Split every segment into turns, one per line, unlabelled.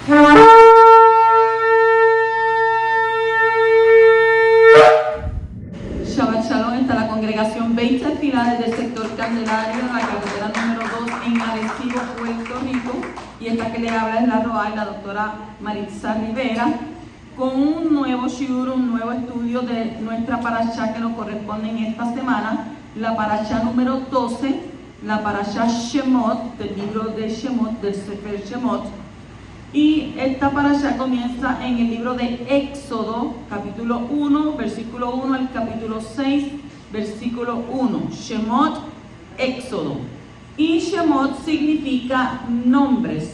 Shabbat Shalom, está la congregación 20 Finales del sector Candelario, en la carretera número 2 en Arecibo, Puerto Rico. Y esta que le habla es la ROA, la doctora Maritza Rivera, con un nuevo shiur, un nuevo estudio de nuestra parashá que nos corresponde en esta semana, la parashá número 12, la parashá Shemot, del libro de Shemot, del Sefer Shemot. Y esta parashá comienza en el libro de Éxodo, capítulo 1, versículo 1 al capítulo 6, versículo 1. Shemot, Éxodo. Y Shemot significa nombres.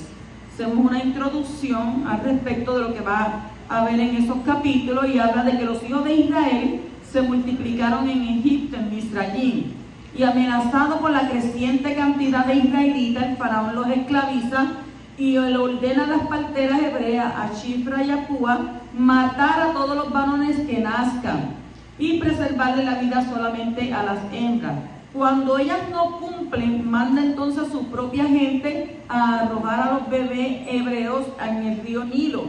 Hacemos una introducción al respecto de lo que va a ver en esos capítulos y habla de que los hijos de Israel se multiplicaron en Egipto, en Misrayim. Y amenazado por la creciente cantidad de israelitas, el faraón los esclaviza y le ordena a las parteras hebreas, a Shifra y a Púa, matar a todos los varones que nazcan y preservarle la vida solamente a las hembras. Cuando ellas no cumplen, manda entonces a su propia gente a arrojar a los bebés hebreos en el río Nilo.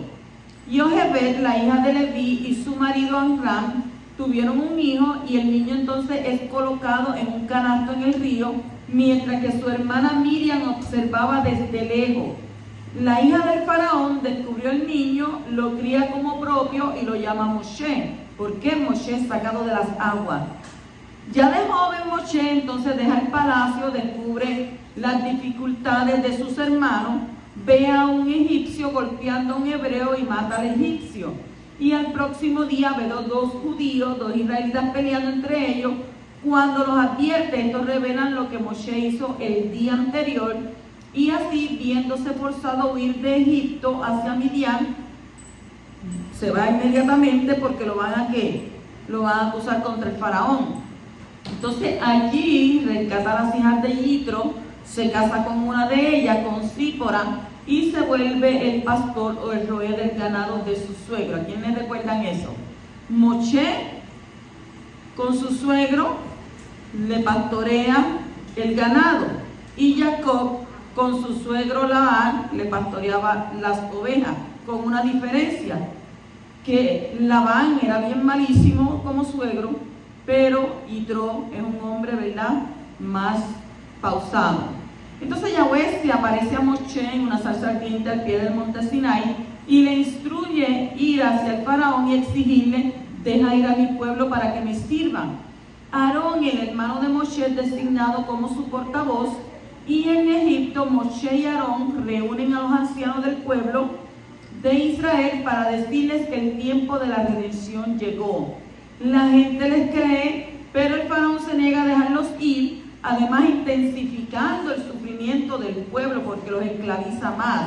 Yochebed, la hija de Leví, y su marido Amram tuvieron un hijo, y el niño entonces es colocado en un canasto en el río, mientras que su hermana Miriam observaba desde lejos. La hija del faraón descubrió el niño, lo cría como propio y lo llama Moshe. ¿Por qué Moshe? Sacado de las aguas. Ya de joven Moshe entonces deja el palacio, descubre las dificultades de sus hermanos, ve a un egipcio golpeando a un hebreo y mata al egipcio. Y al próximo día ve a dos judíos, dos israelitas peleando entre ellos. Cuando los advierte, estos revelan lo que Moshe hizo el día anterior. Y así, viéndose forzado a huir de Egipto hacia Midian, se va inmediatamente porque lo van a acusar contra el faraón. Entonces allí rescata a las hijas de Yitro, se casa con una de ellas, con Sípora, y se vuelve el pastor o el roe del ganado de su suegro. ¿A quién les recuerdan eso? Moshe con su suegro le pastorea el ganado, y Jacob con su suegro Labán le pastoreaba las ovejas, con una diferencia, que Labán era bien malísimo como suegro, pero Yitro es un hombre, ¿verdad?, más pausado. Entonces Yahweh se aparece a Moshe en una zarza ardiente al pie del monte Sinai y le instruye ir hacia el faraón y exigirle: deja ir a mi pueblo para que me sirvan. Aarón, el hermano de Moshe, es designado como su portavoz, y en Egipto Moshe y Aarón reúnen a los ancianos del pueblo de Israel para decirles que el tiempo de la redención llegó. La gente les cree, pero el faraón se niega a dejarlos ir, además intensificando el sufrimiento del pueblo porque los esclaviza más.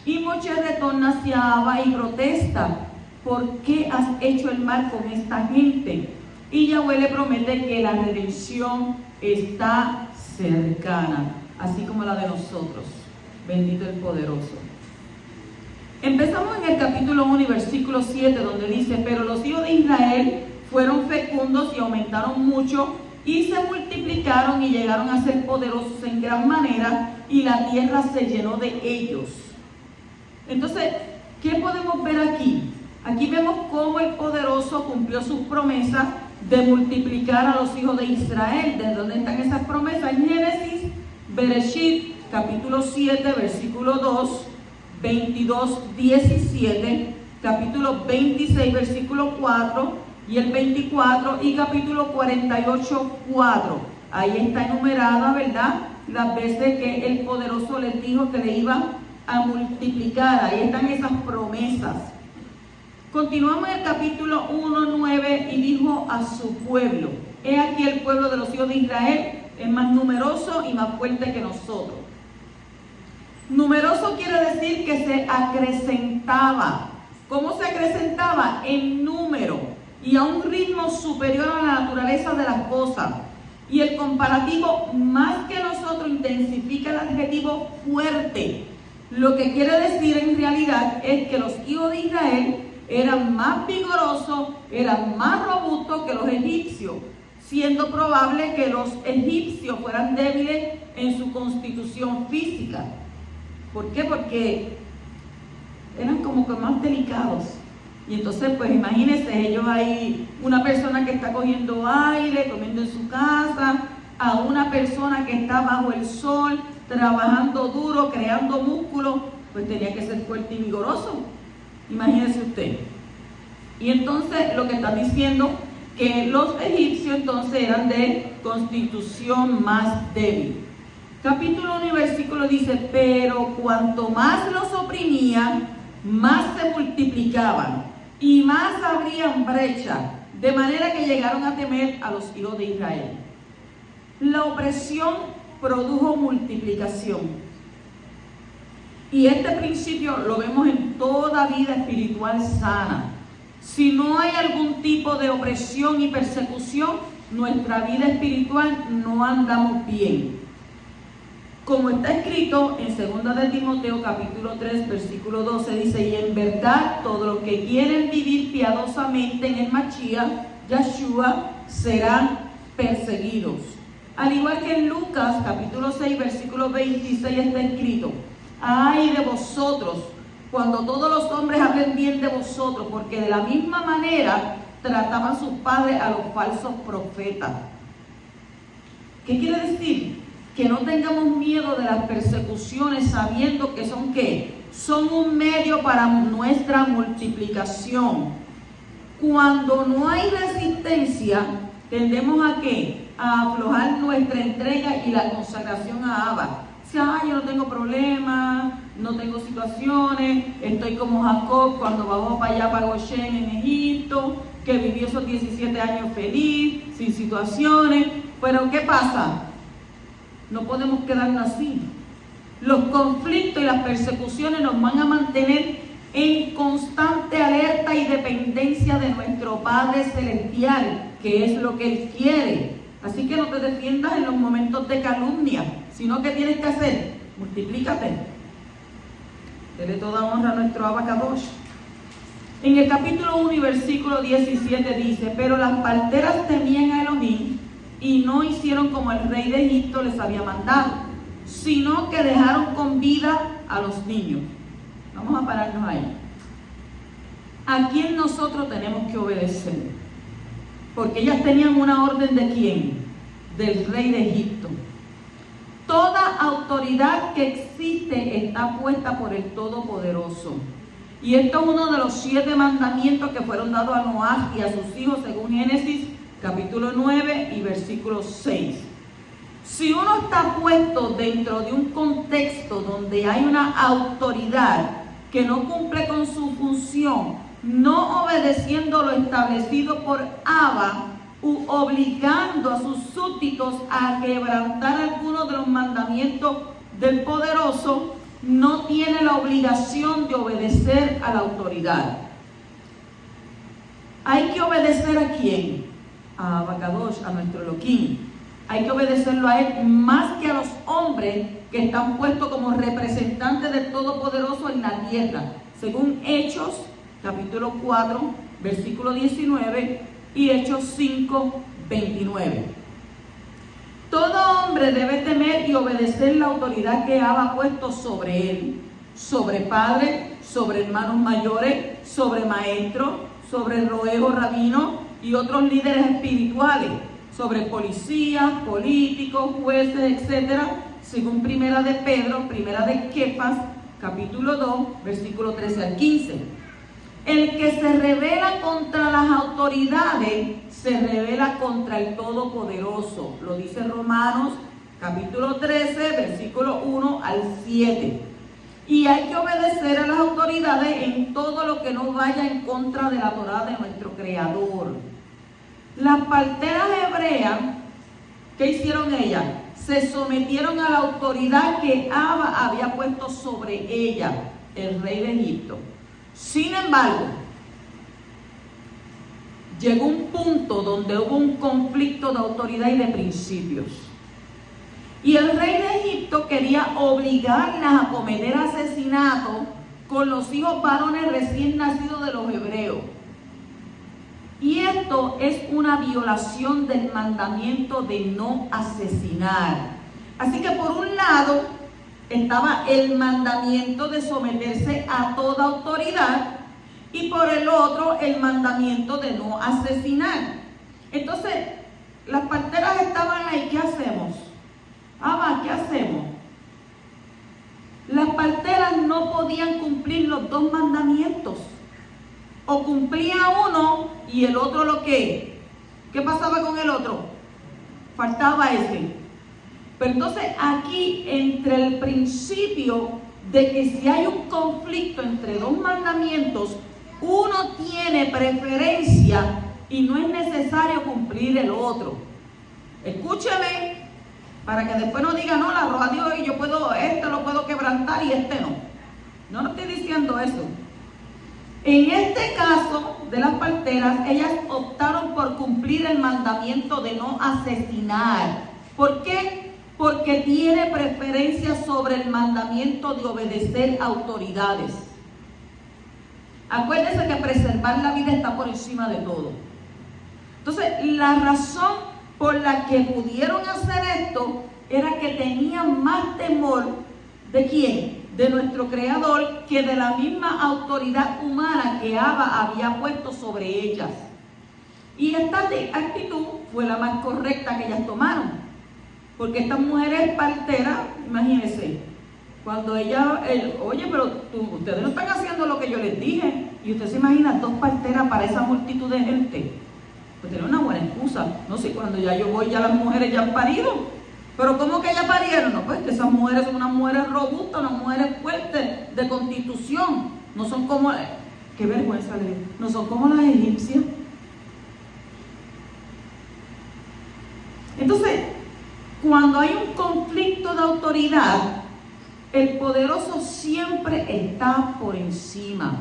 Y Moshe retorna hacia Abba y protesta: ¿por qué has hecho el mal con esta gente? Y Yahweh le promete que la redención está cercana, así como la de nosotros. Bendito el poderoso. Empezamos en el capítulo 1 y versículo 7, donde dice: pero los hijos de Israel fueron fecundos y aumentaron mucho, y se multiplicaron y llegaron a ser poderosos en gran manera, y la tierra se llenó de ellos. Entonces, ¿qué podemos ver aquí? Aquí vemos cómo el poderoso cumplió sus promesas de multiplicar a los hijos de Israel. ¿De dónde están esas promesas? En Génesis, Bereshit, capítulo 7, versículo 2, 22, 17, capítulo 26, versículo 4, y el 24, y capítulo 48, 4. Ahí está enumerada, ¿verdad?, las veces que el poderoso les dijo que le iba a multiplicar. Ahí están esas promesas. Continuamos en el capítulo 1, 9, y dijo a su pueblo. He aquí el pueblo de los hijos de Israel es más numeroso y más fuerte que nosotros. Numeroso quiere decir que se acrecentaba. ¿Cómo se acrecentaba? En número y a un ritmo superior a la naturaleza de las cosas. Y el comparativo, más que nosotros, intensifica el adjetivo fuerte. Lo que quiere decir en realidad es que los hijos de Israel eran más vigorosos, eran más robustos que los egipcios, siendo probable que los egipcios fueran débiles en su constitución física. ¿Por qué? Porque como que más delicados. Y entonces, pues imagínense, ellos ahí, una persona que está cogiendo aire, comiendo en su casa, a una persona que está bajo el sol, trabajando duro, creando músculo, pues tenía que ser fuerte y vigoroso. Imagínese usted. Y entonces lo que está diciendo, que los egipcios entonces eran de constitución más débil. Capítulo 1 y versículo dice, pero cuanto más los oprimían, más se multiplicaban y más abrían brecha, de manera que llegaron a temer a los hijos de Israel. La opresión produjo multiplicación. Y este principio lo vemos en toda vida espiritual sana. Si no hay algún tipo de opresión y persecución, nuestra vida espiritual no andamos bien. Como está escrito en 2 de Timoteo capítulo 3 versículo 12, dice, y en verdad todos los que quieren vivir piadosamente en el Mashiach, Yeshua, serán perseguidos. Al igual que en Lucas capítulo 6 versículo 26 está escrito, ay de vosotros, cuando todos los hombres hablen bien de vosotros, porque de la misma manera trataban sus padres a los falsos profetas. ¿Qué quiere decir? Que no tengamos miedo de las persecuciones, sabiendo que son ¿qué? Son un medio para nuestra multiplicación. Cuando no hay resistencia, tendemos a ¿qué? A aflojar nuestra entrega y la consagración a Abba. Si yo no tengo problemas, no tengo situaciones, estoy como Jacob cuando bajó para allá para Goshen en Egipto, que vivió esos 17 años feliz, sin situaciones. Pero ¿qué pasa? No podemos quedarnos así. Los conflictos y las persecuciones nos van a mantener en constante alerta y dependencia de nuestro Padre Celestial, que es lo que Él quiere. Así que no te defiendas en los momentos de calumnia, sino que tienes que hacer, multiplícate. Dele toda honra a nuestro Abacadosh. En el capítulo 1 y versículo 17 dice, pero las parteras temían a Elohim y no hicieron como el rey de Egipto les había mandado, sino que dejaron con vida a los niños. Vamos a pararnos ahí. ¿A quién nosotros tenemos que obedecer? Porque ellas tenían una orden ¿de quién? Del rey de Egipto. Toda autoridad que existe está puesta por el Todopoderoso. Y esto es uno de los 7 mandamientos que fueron dados a Noah y a sus hijos según Génesis capítulo 9 y versículo 6. Si uno está puesto dentro de un contexto donde hay una autoridad que no cumple con su función, no obedeciendo lo establecido por Abba, obligando a sus súbditos a quebrantar algunos de los mandamientos del Poderoso, no tiene la obligación de obedecer a la autoridad. Hay que obedecer ¿a quién? A Abacadosh, a nuestro Elohim. Hay que obedecerlo a Él más que a los hombres que están puestos como representantes del Todopoderoso en la tierra, según Hechos capítulo 4 versículo 19 y Hechos 5 29. Todo hombre debe temer y obedecer la autoridad que Abba puesto sobre él, sobre padres, sobre hermanos mayores, sobre maestros, sobre roegos rabinos y otros líderes espirituales, sobre policías, políticos, jueces, etcétera, según Primera de Pedro, Primera de Kefas, capítulo 2, versículo 13 al 15. El que se rebela contra las autoridades, se rebela contra el Todopoderoso. Lo dice Romanos, capítulo 13, versículo 1 al 7. Y hay que obedecer a las autoridades en todo lo que no vaya en contra de la Torá de nuestro Creador. Las parteras hebreas, ¿qué hicieron ellas? Se sometieron a la autoridad que Abba había puesto sobre ella, el rey de Egipto. Sin embargo, llegó un punto donde hubo un conflicto de autoridad y de principios. Y el rey de Egipto quería obligarlas a cometer asesinato con los hijos varones recién nacidos de los hebreos. Y esto es una violación del mandamiento de no asesinar. Así que por un lado, estaba el mandamiento de someterse a toda autoridad y por el otro el mandamiento de no asesinar. Entonces, las parteras estaban ahí, ¿qué hacemos? ¿Qué hacemos? Las parteras no podían cumplir los dos mandamientos. O cumplía uno y el otro lo que. ¿Qué pasaba con el otro? Faltaba ese. Pero entonces aquí, entre el principio de que si hay un conflicto entre dos mandamientos, uno tiene preferencia y no es necesario cumplir el otro. Escúcheme, para que después no diga, no, la roba Dios y yo puedo, este lo puedo quebrantar y este no. No estoy diciendo eso. En este caso de las parteras, ellas optaron por cumplir el mandamiento de no asesinar. ¿Por qué? Porque tiene preferencia sobre el mandamiento de obedecer autoridades. Acuérdense que preservar la vida está por encima de todo. Entonces, la razón por la que pudieron hacer esto era que tenían más temor ¿de quién? De nuestro Creador, que de la misma autoridad humana que Abba había puesto sobre ellas. Y esta actitud fue la más correcta que ellas tomaron, porque estas mujeres parteras, imagínense, cuando ella, oye, pero ustedes no están haciendo lo que yo les dije, y usted se imagina 2 parteras para esa multitud de gente, pues tiene una buena excusa. No sé, cuando ya yo voy, ya las mujeres ya han parido. Pero ¿cómo que ya parieron? No, pues que esas mujeres son unas mujeres robustas, unas mujeres fuertes, de constitución. No son como, qué vergüenza leer, no son como las egipcias. Entonces, cuando hay un conflicto de autoridad, el poderoso siempre está por encima.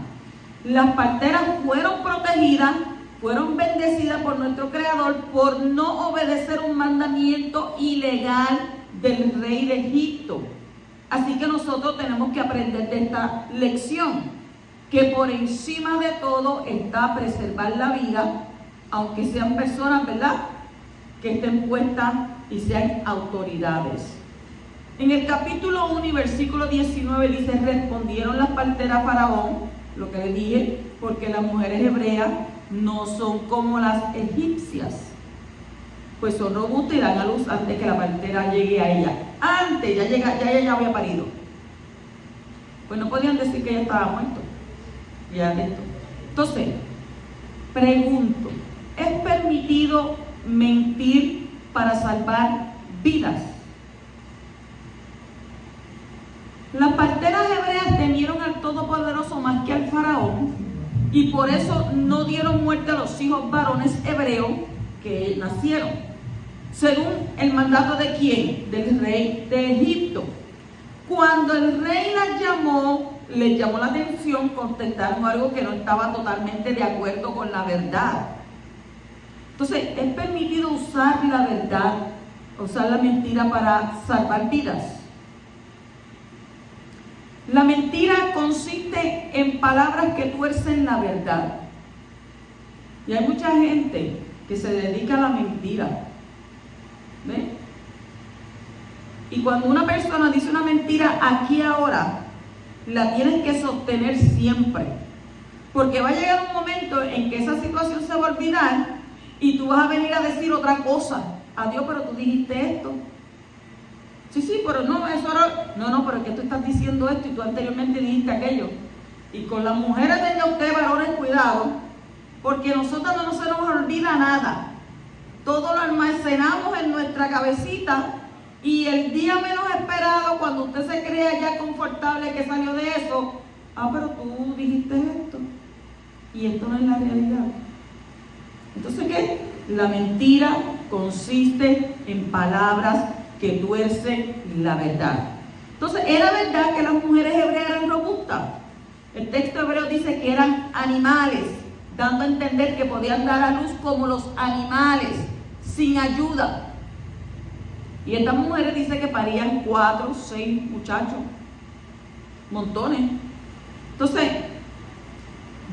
Las parteras fueron protegidas, fueron bendecidas por nuestro Creador por no obedecer un mandamiento ilegal del rey de Egipto. Así que nosotros tenemos que aprender de esta lección, que por encima de todo está preservar la vida, aunque sean personas, ¿verdad?, que estén puestas y sean autoridades. En el capítulo 1 y versículo 19 dice: respondieron las parteras a Faraón, lo que le dije, porque las mujeres hebreas no son como las egipcias, pues son robustas y dan a luz antes que la partera llegue a ella. Antes, ya ella había parido. Pues no podían decir que ella estaba muerta. Entonces, pregunto, ¿es permitido mentir para salvar vidas? Las parteras hebreas temieron al Todopoderoso más que al Faraón, y por eso no dieron muerte a los hijos varones hebreos que nacieron, según el mandato de ¿quién? Del rey de Egipto. Cuando el rey las llamó, les llamó la atención, contestaron algo que no estaba totalmente de acuerdo con la verdad. Entonces, ¿es permitido usar la verdad, usar la mentira para salvar vidas? La mentira consiste en palabras que tuercen la verdad. Y hay mucha gente que se dedica a la mentira. ¿Ve? Y cuando una persona dice una mentira aquí ahora, la tienes que sostener siempre. Porque va a llegar un momento en que esa situación se va a olvidar y tú vas a venir a decir otra cosa. Adiós, pero tú dijiste esto. Sí, pero no, eso era... No, pero es que tú estás diciendo esto y tú anteriormente dijiste aquello. Y con las mujeres tenga usted, varones, cuidado, porque nosotros no se nos olvida nada. Todo lo almacenamos en nuestra cabecita y el día menos esperado, cuando usted se crea ya confortable que salió de eso, pero tú dijiste esto y esto no es la realidad. Entonces, ¿qué? La mentira consiste en palabras que tuercen la verdad. Entonces, ¿era verdad que las mujeres hebreas eran robustas? El texto hebreo dice que eran animales, dando a entender que podían dar a luz como los animales, sin ayuda. Y estas mujeres dice que parían 4, 6 muchachos, montones. Entonces,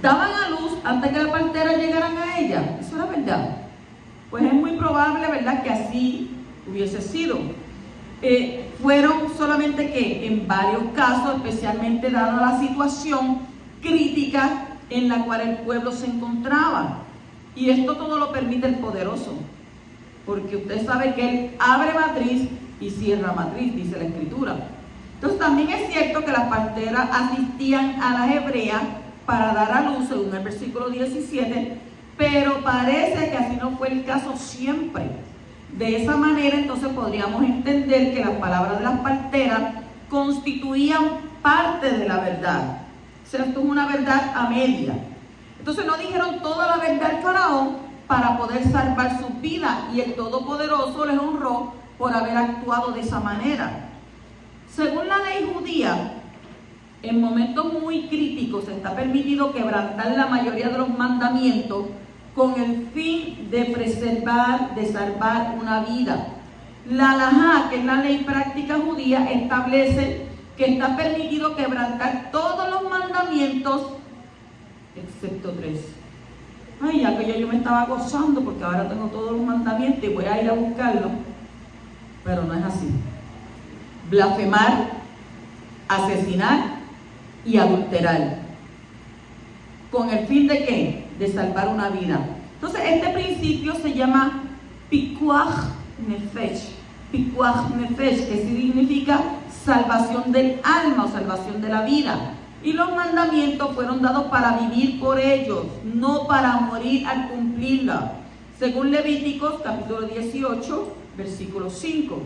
daban a luz antes que las parteras llegaran a ella. ¿Eso era verdad? Pues es muy probable, ¿verdad?, que así hubiese sido. fueron solamente que en varios casos, especialmente dada la situación crítica en la cual el pueblo se encontraba. Y esto todo lo permite el poderoso, porque usted sabe que Él abre matriz y cierra matriz, dice la Escritura. Entonces también es cierto que las parteras asistían a las hebreas para dar a luz, según el versículo 17, pero parece que así no fue el caso siempre. De esa manera entonces podríamos entender que las palabras de las parteras constituían parte de la verdad. O sea, esto es una verdad a media. Entonces no dijeron toda la verdad al faraón para poder salvar sus vidas, y el Todopoderoso les honró por haber actuado de esa manera. Según la ley judía, en momentos muy críticos está permitido quebrantar la mayoría de los mandamientos con el fin de preservar, de salvar una vida. La halajá, que es la ley práctica judía, establece que está permitido quebrantar todos los mandamientos excepto 3. Ay, ya que yo me estaba gozando porque ahora tengo todos los mandamientos y voy a ir a buscarlos, pero no es así. Blasfemar, asesinar y adulterar. ¿Con el fin de qué? De salvar una vida. Entonces este principio se llama pikuach nefesh. Pikuach nefesh, que significa salvación del alma o salvación de la vida. Y los mandamientos fueron dados para vivir por ellos, no para morir al cumplirla. Según Levíticos capítulo 18, versículo 5.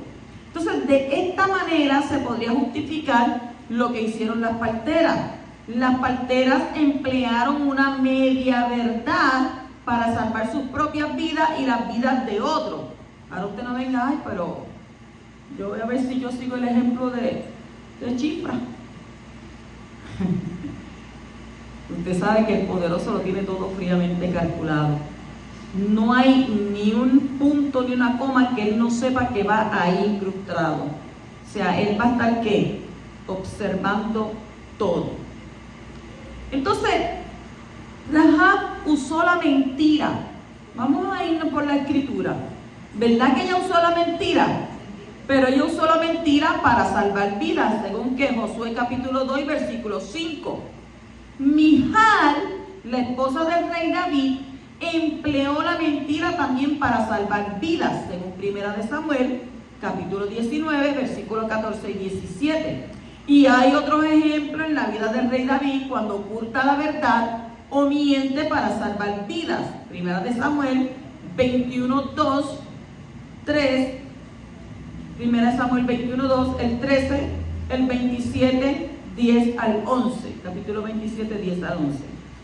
Entonces de esta manera se podría justificar lo que hicieron las parteras. Las parteras emplearon una media verdad para salvar sus propias vidas y las vidas de otros. Ahora usted no venga, ay, pero yo voy a ver si yo sigo el ejemplo de Chifra. Usted sabe que el poderoso lo tiene todo fríamente calculado. No hay ni un punto ni una coma que él no sepa que va ahí incrustado. O sea, él va a estar ¿qué? Observando todo. Entonces, Rahab usó la mentira. Vamos a irnos por la escritura. ¿Verdad que ella usó la mentira? Pero ella usó la mentira para salvar vidas, según que Josué capítulo 2, versículo 5. Mijal, la esposa del rey David, empleó la mentira también para salvar vidas, según Primera de Samuel capítulo 19, versículos 14 y 17. Y hay otros ejemplos en la vida del rey David cuando oculta la verdad o miente para salvar vidas. Primera de Samuel 21, 2, 3. Primera de Samuel 21, 2, el 13, el 27, 10 al 11. Capítulo 27, 10 al 11.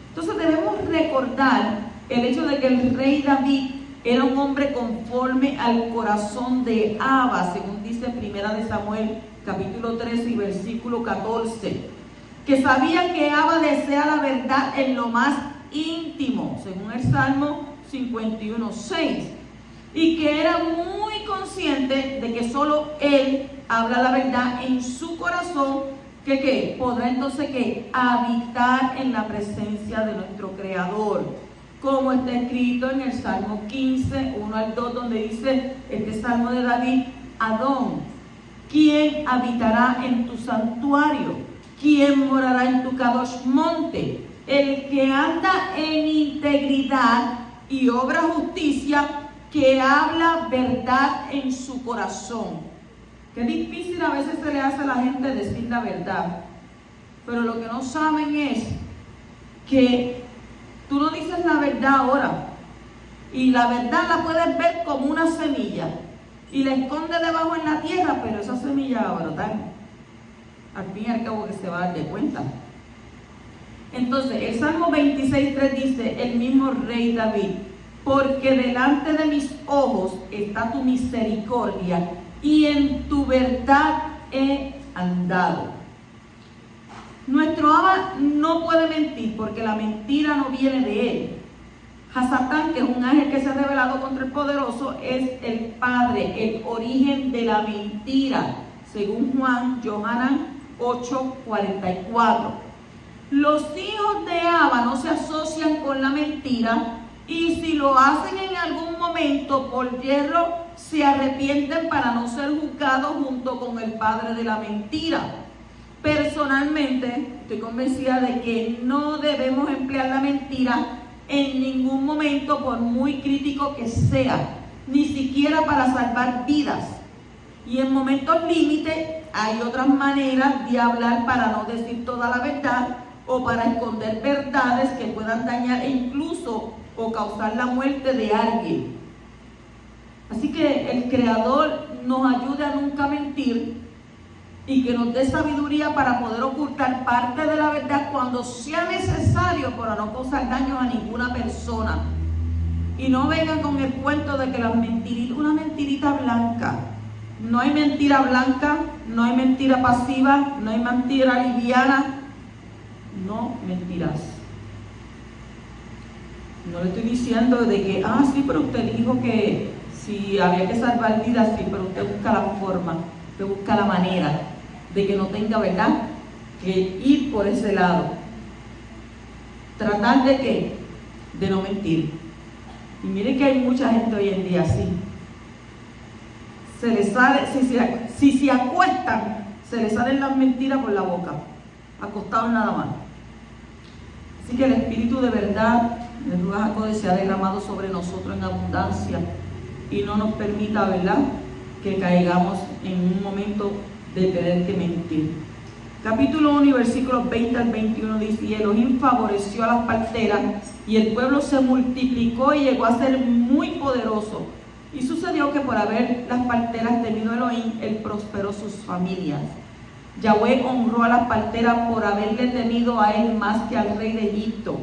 Entonces debemos recordar el hecho de que el rey David era un hombre conforme al corazón de Abba, según dice Primera de Samuel capítulo 13 y versículo 14, que sabía que Abba desea la verdad en lo más íntimo, según el Salmo 51, 6, y que era muy consciente de que solo él habla la verdad en su corazón, que podrá entonces habitar en la presencia de nuestro Creador, como está escrito en el Salmo 15, 1 al 2, donde dice este Salmo de David: Adón, ¿quién habitará en tu santuario? ¿Quién morará en tu Kadosh monte? El que anda en integridad y obra justicia, que habla verdad en su corazón. Qué difícil a veces se le hace a la gente decir la verdad, pero lo que no saben es que tú no dices la verdad ahora, y la verdad la puedes ver como una semilla y la esconde debajo en la tierra, pero esa semilla va a brotar al fin y al cabo, que se va a dar de cuenta. Entonces el Salmo 26:3 dice el mismo rey David: porque delante de mis ojos está tu misericordia y en tu verdad he andado. Nuestro Abba no puede mentir, porque la mentira no viene de él. Hasatán, que es un ángel que se ha rebelado contra el poderoso, es el padre, el origen de la mentira, según Johanan 8:44. Los hijos de Abba no se asocian con la mentira Y si lo hacen en algún momento por yerro, se arrepienten para no ser juzgados junto con el padre de la mentira. Personalmente, estoy convencida de que no debemos emplear la mentira en ningún momento, por muy crítico que sea, ni siquiera para salvar vidas. Y en momentos límite hay otras maneras de hablar para no decir toda la verdad o para esconder verdades que puedan dañar e incluso o causar la muerte de alguien. Así que el Creador nos ayude a nunca mentir y que nos dé sabiduría para poder ocultar parte de la verdad cuando sea necesario para no causar daño a ninguna persona. Y no vengan con el cuento de que las mentiritas, una mentirita blanca. No hay mentira blanca, no hay mentira pasiva, no hay mentira liviana. No mentirás. No le estoy diciendo de que, sí, pero usted dijo que si había que salvar vidas, sí, pero usted busca la forma, usted busca la manera de que no tenga, ¿verdad?, que ir por ese lado. Tratar de ¿qué? De no mentir. Y mire que hay mucha gente hoy en día así. Se les sale, si se acuestan, se les salen las mentiras por la boca, acostados nada más. Así que el Espíritu de verdad, el Ruach HaKodesh, sea derramado sobre nosotros en abundancia y no nos permita, ¿verdad?, que caigamos en un momento de tener que mentir. Capítulo 1 y versículos 20 al 21 dice: y Elohim favoreció a las parteras, y el pueblo se multiplicó y llegó a ser muy poderoso. Y sucedió que por haber las parteras temido a Elohim, él prosperó sus familias. Yahweh honró a las parteras por haberle temido a él más que al rey de Egipto.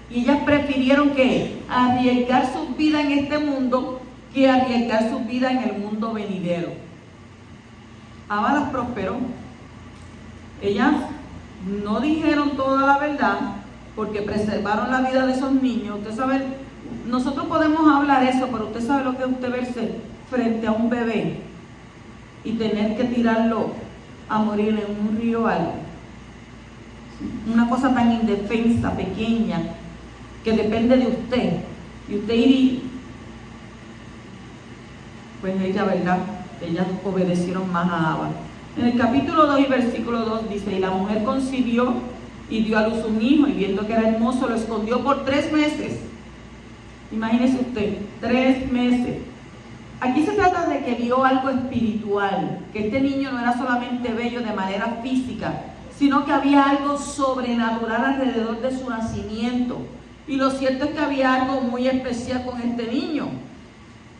Y ellas prefirieron que arriesgar sus vidas en este mundo que arriesgar sus vidas en el mundo venidero. Abba las prosperó. Ellas no dijeron toda la verdad porque preservaron la vida de esos niños. Usted sabe, nosotros podemos hablar eso, pero usted sabe lo que es usted verse frente a un bebé y tener que tirarlo a morir en un río o algo. Una cosa tan indefensa, pequeña, que depende de usted. Y usted iría, pues ella, ¿verdad?, ellas obedecieron más a Abba. En el capítulo 2 y versículo 2 dice: y la mujer concibió y dio a luz un hijo, y viendo que era hermoso, lo escondió por 3 meses. Imagínese usted, 3 meses. Aquí se trata de que vio algo espiritual, que este niño no era solamente bello de manera física, sino que había algo sobrenatural alrededor de su nacimiento. Y lo cierto es que había algo muy especial con este niño.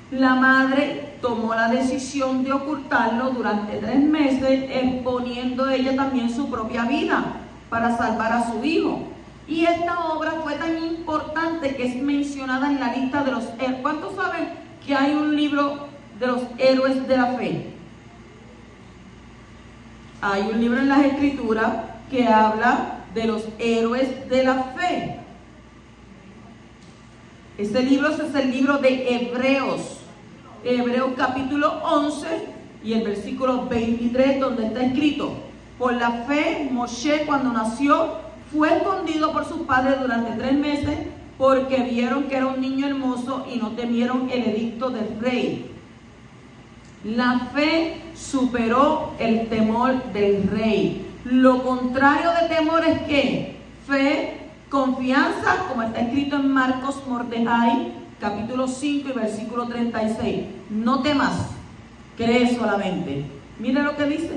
La madre tomó la decisión de ocultarlo durante 3 meses, exponiendo ella también su propia vida para salvar a su hijo. Y esta obra fue tan importante que es mencionada en la lista de los héroes. ¿Cuántos saben que hay un libro de los héroes de la fe? Hay un libro en las Escrituras que habla de los héroes de la fe. Este libro es el libro de Hebreos. Hebreos capítulo 11 y el versículo 23, donde está escrito: por la fe, Moshe, cuando nació, fue escondido por sus padres durante 3 meses, porque vieron que era un niño hermoso y no temieron el edicto del rey. La fe superó el temor del rey. Lo contrario de temor es ¿qué? Fe, confianza, como está escrito en Marcos Mordejai, capítulo 5 y versículo 36. No temas, cree solamente. Mire lo que dice,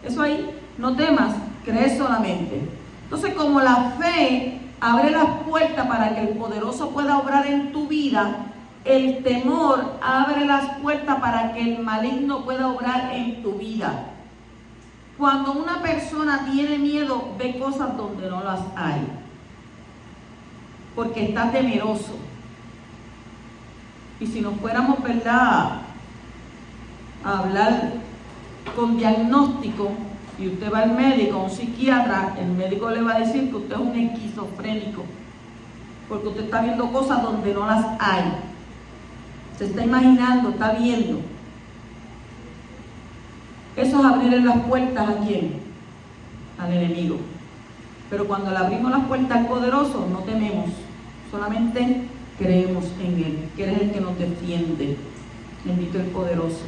eso ahí, no temas, cree solamente. Entonces, como la fe abre las puertas para que el poderoso pueda obrar en tu vida, el temor abre las puertas para que el maligno pueda obrar en tu vida. Cuando una persona tiene miedo, ve cosas donde no las hay, porque está temeroso. Y si nos fuéramos, ¿verdad?, a hablar con diagnóstico, y usted va al médico, a un psiquiatra, el médico le va a decir que usted es un esquizofrénico, porque usted está viendo cosas donde no las hay. Se está imaginando, está viendo. Eso es abrirle las puertas ¿a quién? Al enemigo. Pero cuando le abrimos las puertas al poderoso, no tememos, solamente creemos en Él, que eres el que nos defiende. Bendito el poderoso.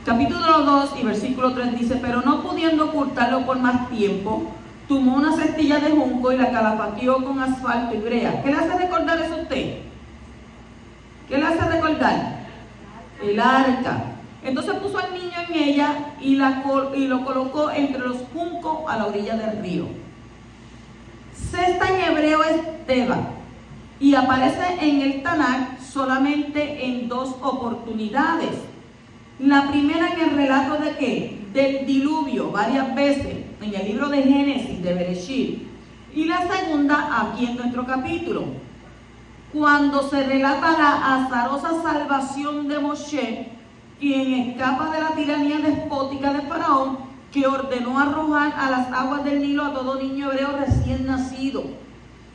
Capítulo 2 y versículo 3 dice: pero no pudiendo ocultarlo por más tiempo, tomó una cestilla de junco y la calafateó con asfalto y brea. ¿Qué le hace recordar eso a usted? ¿Qué le hace recordar? El arca. Entonces puso al niño en ella y lo colocó entre los juncos a la orilla del río. Cesta en hebreo es teba y aparece en el Tanakh solamente en 2 oportunidades. La primera en el relato de ¿qué? Del diluvio, varias veces en el libro de Génesis, de Bereshit, y la segunda aquí en nuestro capítulo, cuando se relata la azarosa salvación de Moshe, quien escapa de la tiranía despótica de Faraón, que ordenó arrojar a las aguas del Nilo a todo niño hebreo recién nacido.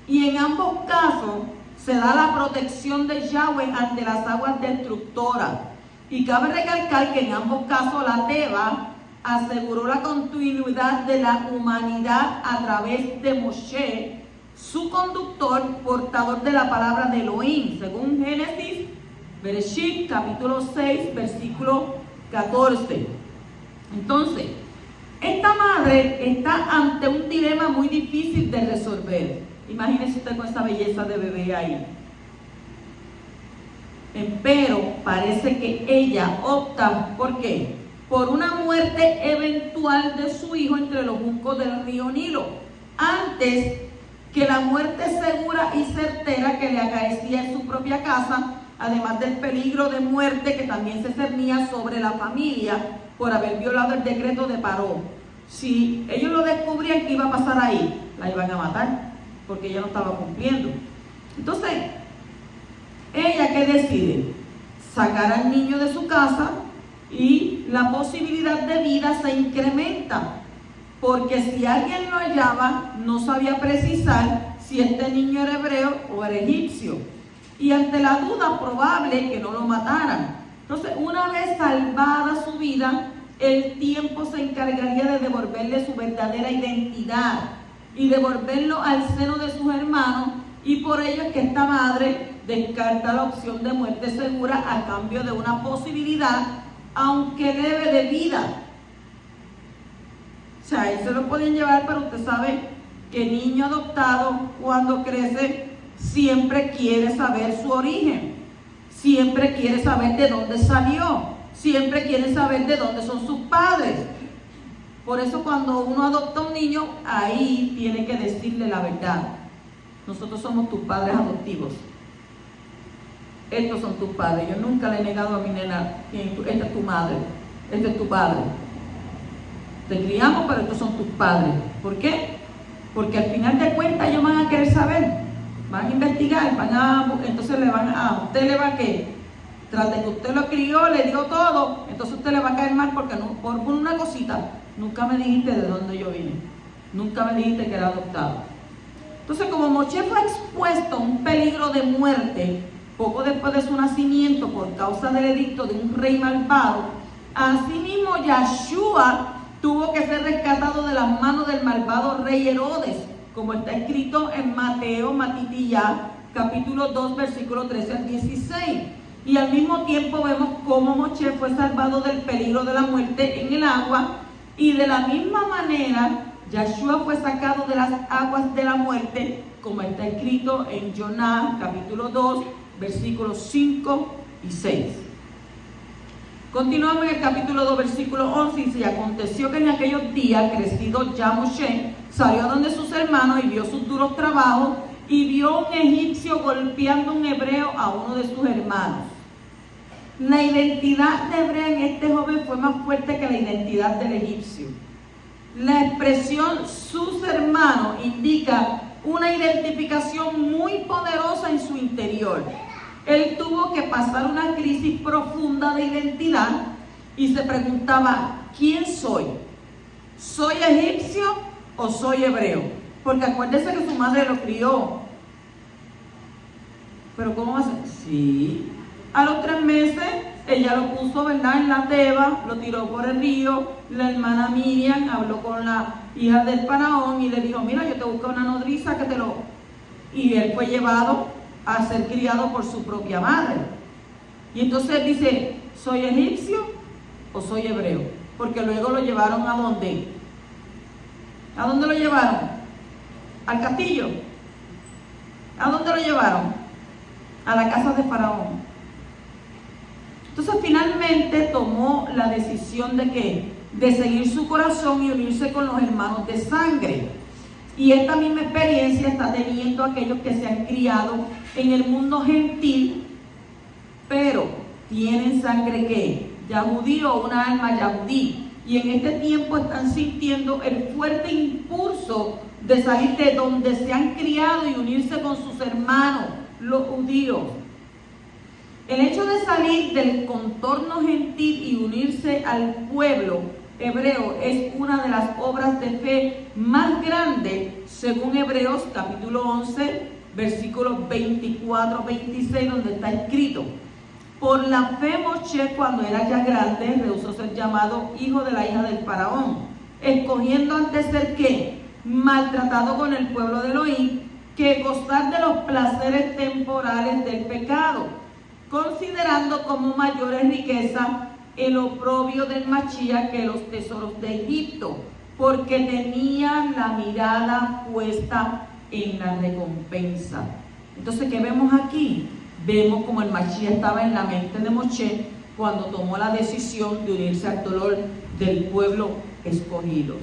Y en ambos casos se da la protección de Yahweh ante las aguas destructoras. Y cabe recalcar que en ambos casos la Teba aseguró la continuidad de la humanidad a través de Moshe, su conductor, portador de la palabra de Elohim, según Génesis, Bereshit, capítulo 6, versículo 14. Entonces, esta madre está ante un dilema muy difícil de resolver. Imagínese usted con esa belleza de bebé ahí. Pero parece que ella opta, ¿por qué? Por una muerte eventual de su hijo entre los juncos del río Nilo, antes que la muerte segura y certera que le acaecía en su propia casa, además del peligro de muerte que también se cernía sobre la familia por haber violado el decreto de Paró. Si ellos lo descubrían que iba a pasar ahí, la iban a matar, porque ella no estaba cumpliendo. Entonces, ¿ella qué decide? Sacar al niño de su casa y la posibilidad de vida se incrementa, porque si alguien lo hallaba, no sabía precisar si este niño era hebreo o era egipcio, y ante la duda probable que no lo mataran. Entonces, una vez salvada su vida, el tiempo se encargaría de devolverle su verdadera identidad y devolverlo al seno de sus hermanos, y por ello es que esta madre descarta la opción de muerte segura a cambio de una posibilidad, aunque leve, de vida. O sea, él se lo pueden llevar, pero usted sabe que el niño adoptado, cuando crece, siempre quiere saber su origen, siempre quiere saber de dónde salió, siempre quiere saber de dónde son sus padres. Por eso cuando uno adopta a un niño, ahí tiene que decirle la verdad. Nosotros somos tus padres adoptivos. Estos son tus padres. Yo nunca le he negado a mi nena, esta es tu madre, este es tu padre. Te criamos, pero estos son tus padres. ¿Por qué? Porque al final de cuentas ellos van a querer saber, van a investigar, entonces a usted le va a que, tras de que usted lo crió, le dio todo, entonces usted le va a caer mal porque no, por una cosita, nunca me dijiste de dónde yo vine, nunca me dijiste que era adoptado. Entonces, como Moshe fue expuesto a un peligro de muerte poco después de su nacimiento por causa del edicto de un rey malvado, asimismo Yahshua tuvo que ser rescatado de las manos del malvado rey Herodes, como está escrito en Matitiyah, capítulo 2, versículo 13 al 16. Y al mismo tiempo vemos cómo Moshe fue salvado del peligro de la muerte en el agua, y de la misma manera Yahshua fue sacado de las aguas de la muerte, como está escrito en Jonás, capítulo 2, versículos 5 y 6. Continuamos en el capítulo 2, versículo 11, y dice: y aconteció que en aquellos días, crecido ya Moshe, salió a donde sus hermanos y vio sus duros trabajos, y vio un egipcio golpeando a un hebreo, a uno de sus hermanos. La identidad de hebrea en este joven fue más fuerte que la identidad del egipcio. La expresión sus hermanos indica una identificación muy poderosa en su interior. Él tuvo que pasar una crisis profunda de identidad y se preguntaba: ¿quién soy? ¿Soy egipcio o soy hebreo? Porque acuérdese que su madre lo crió. ¿Pero cómo va a ser? Sí. A los 3 meses, ella lo puso, ¿verdad?, en la teba, lo tiró por el río. La hermana Miriam habló con la hija del faraón y le dijo: mira, yo te busco una nodriza que te lo... Y él fue llevado a ser criado por su propia madre. Y entonces dice, ¿soy egipcio o soy hebreo? Porque luego lo llevaron ¿a dónde? ¿A dónde lo llevaron? Al castillo. ¿A dónde lo llevaron? A la casa de Faraón. Entonces finalmente tomó la decisión de ¿qué? De seguir su corazón y unirse con los hermanos de sangre. Y esta misma experiencia está teniendo aquellos que se han criado en el mundo gentil, pero tienen sangre ¿qué? Yahudí o una alma yahudí. Y en este tiempo están sintiendo el fuerte impulso de salir de donde se han criado y unirse con sus hermanos, los judíos. El hecho de salir del contorno gentil y unirse al pueblo hebreo es una de las obras de fe más grandes, según Hebreos capítulo 11, versículos 24-26, donde está escrito: por la fe Moshe, cuando era ya grande, rehusó ser llamado hijo de la hija del faraón, escogiendo antes ser ¿qué? Maltratado con el pueblo de Elohim, que gozar de los placeres temporales del pecado, considerando como mayores riquezas el oprobio del Mashiach que los tesoros de Egipto, porque tenía la mirada puesta en la recompensa. Entonces, ¿qué vemos aquí? Vemos como el Mashiach estaba en la mente de Moshe cuando tomó la decisión de unirse al dolor del pueblo escogidos.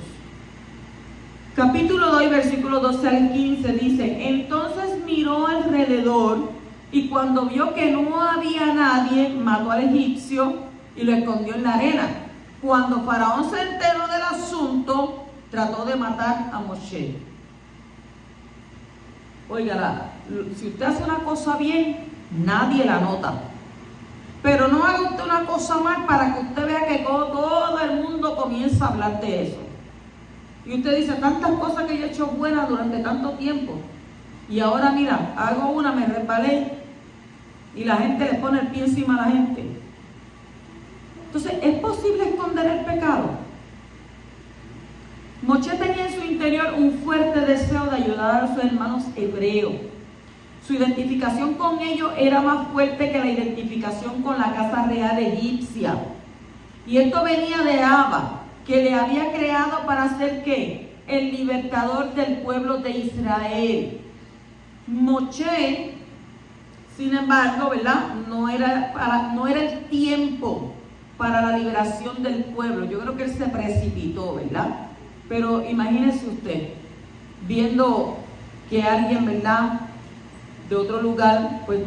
Capítulo 2, versículo 12 al 15 dice: entonces miró alrededor y cuando vio que no había nadie, mató al egipcio y lo escondió en la arena. Cuando Faraón se enteró del asunto, trató de matar a Moshe. Oiga, si usted hace una cosa bien, nadie la nota. Pero no haga usted una cosa mal para que usted vea que todo el mundo comienza a hablar de eso. Y usted dice, tantas cosas que yo he hecho buenas durante tanto tiempo, y ahora mira, hago una, me resbalé, y la gente le pone el pie encima a la gente. Entonces, ¿es posible esconder el pecado? Moshe tenía en su interior un fuerte deseo de ayudar a sus hermanos hebreos. Su identificación con ellos era más fuerte que la identificación con la casa real egipcia. Y esto venía de Abba, que le había creado para ser ¿qué? El libertador del pueblo de Israel. Moshe, sin embargo, ¿verdad? No era el tiempo para la liberación del pueblo. Yo creo que él se precipitó, ¿verdad? Pero imagínese usted, viendo que alguien, ¿verdad?, de otro lugar, pues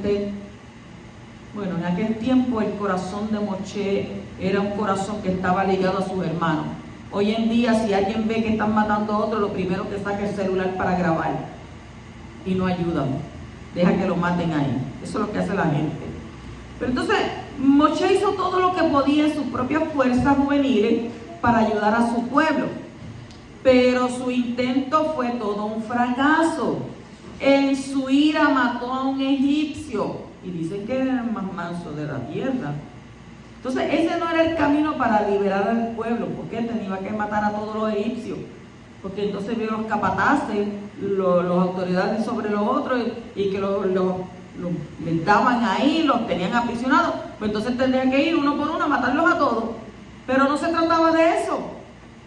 bueno, en aquel tiempo el corazón de Moshe era un corazón que estaba ligado a sus hermanos. Hoy en día, si alguien ve que están matando a otro, lo primero que saca es el celular para grabar y no ayudan, deja que lo maten ahí. Eso es lo que hace la gente. Pero entonces Moshe hizo todo lo que podía en sus propias fuerzas juveniles para ayudar a su pueblo, pero su intento fue todo un fracaso. En su ira mató a un egipcio y dicen que era el más manso de la tierra. Entonces ese no era el camino para liberar al pueblo, porque tenía que matar a todos los egipcios, porque entonces vieron los capataces, las autoridades sobre los otros, y que les daban ahí, los tenían aprisionados. Pues entonces tendrían que ir uno por uno a matarlos a todos, pero no se trataba de eso.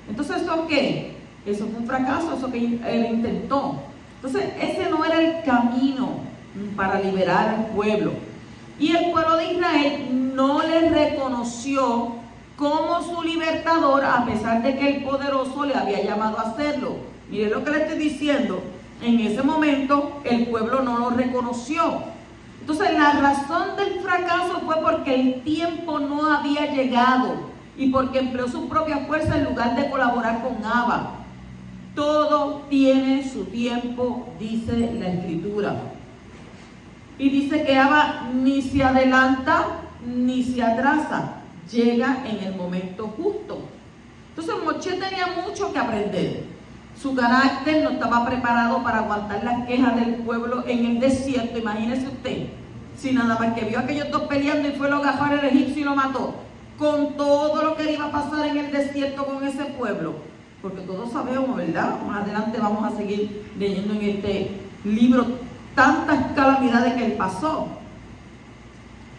Entonces, ¿eso qué? Eso fue un fracaso, eso que él intentó. Entonces, ese no era el camino para liberar al pueblo. Y el pueblo de Israel no le reconoció como su libertador, a pesar de que el poderoso le había llamado a hacerlo. Mire lo que le estoy diciendo. En ese momento, el pueblo no lo reconoció. Entonces, la razón del fracaso fue porque el tiempo no había llegado y porque empleó su propia fuerza en lugar de colaborar con Abba. Todo tiene su tiempo, dice la Escritura. Y dice que Abba ni se adelanta ni se atrasa, llega en el momento justo. Entonces Moshe tenía mucho que aprender. Su carácter no estaba preparado para aguantar las quejas del pueblo en el desierto. Imagínese usted, si nada más que vio a aquellos dos peleando y fue lo agarró el egipcio y lo mató, con todo lo que le iba a pasar en el desierto con ese pueblo. Porque todos sabemos, ¿verdad? Más adelante vamos a seguir leyendo en este libro tantas calamidades que él pasó.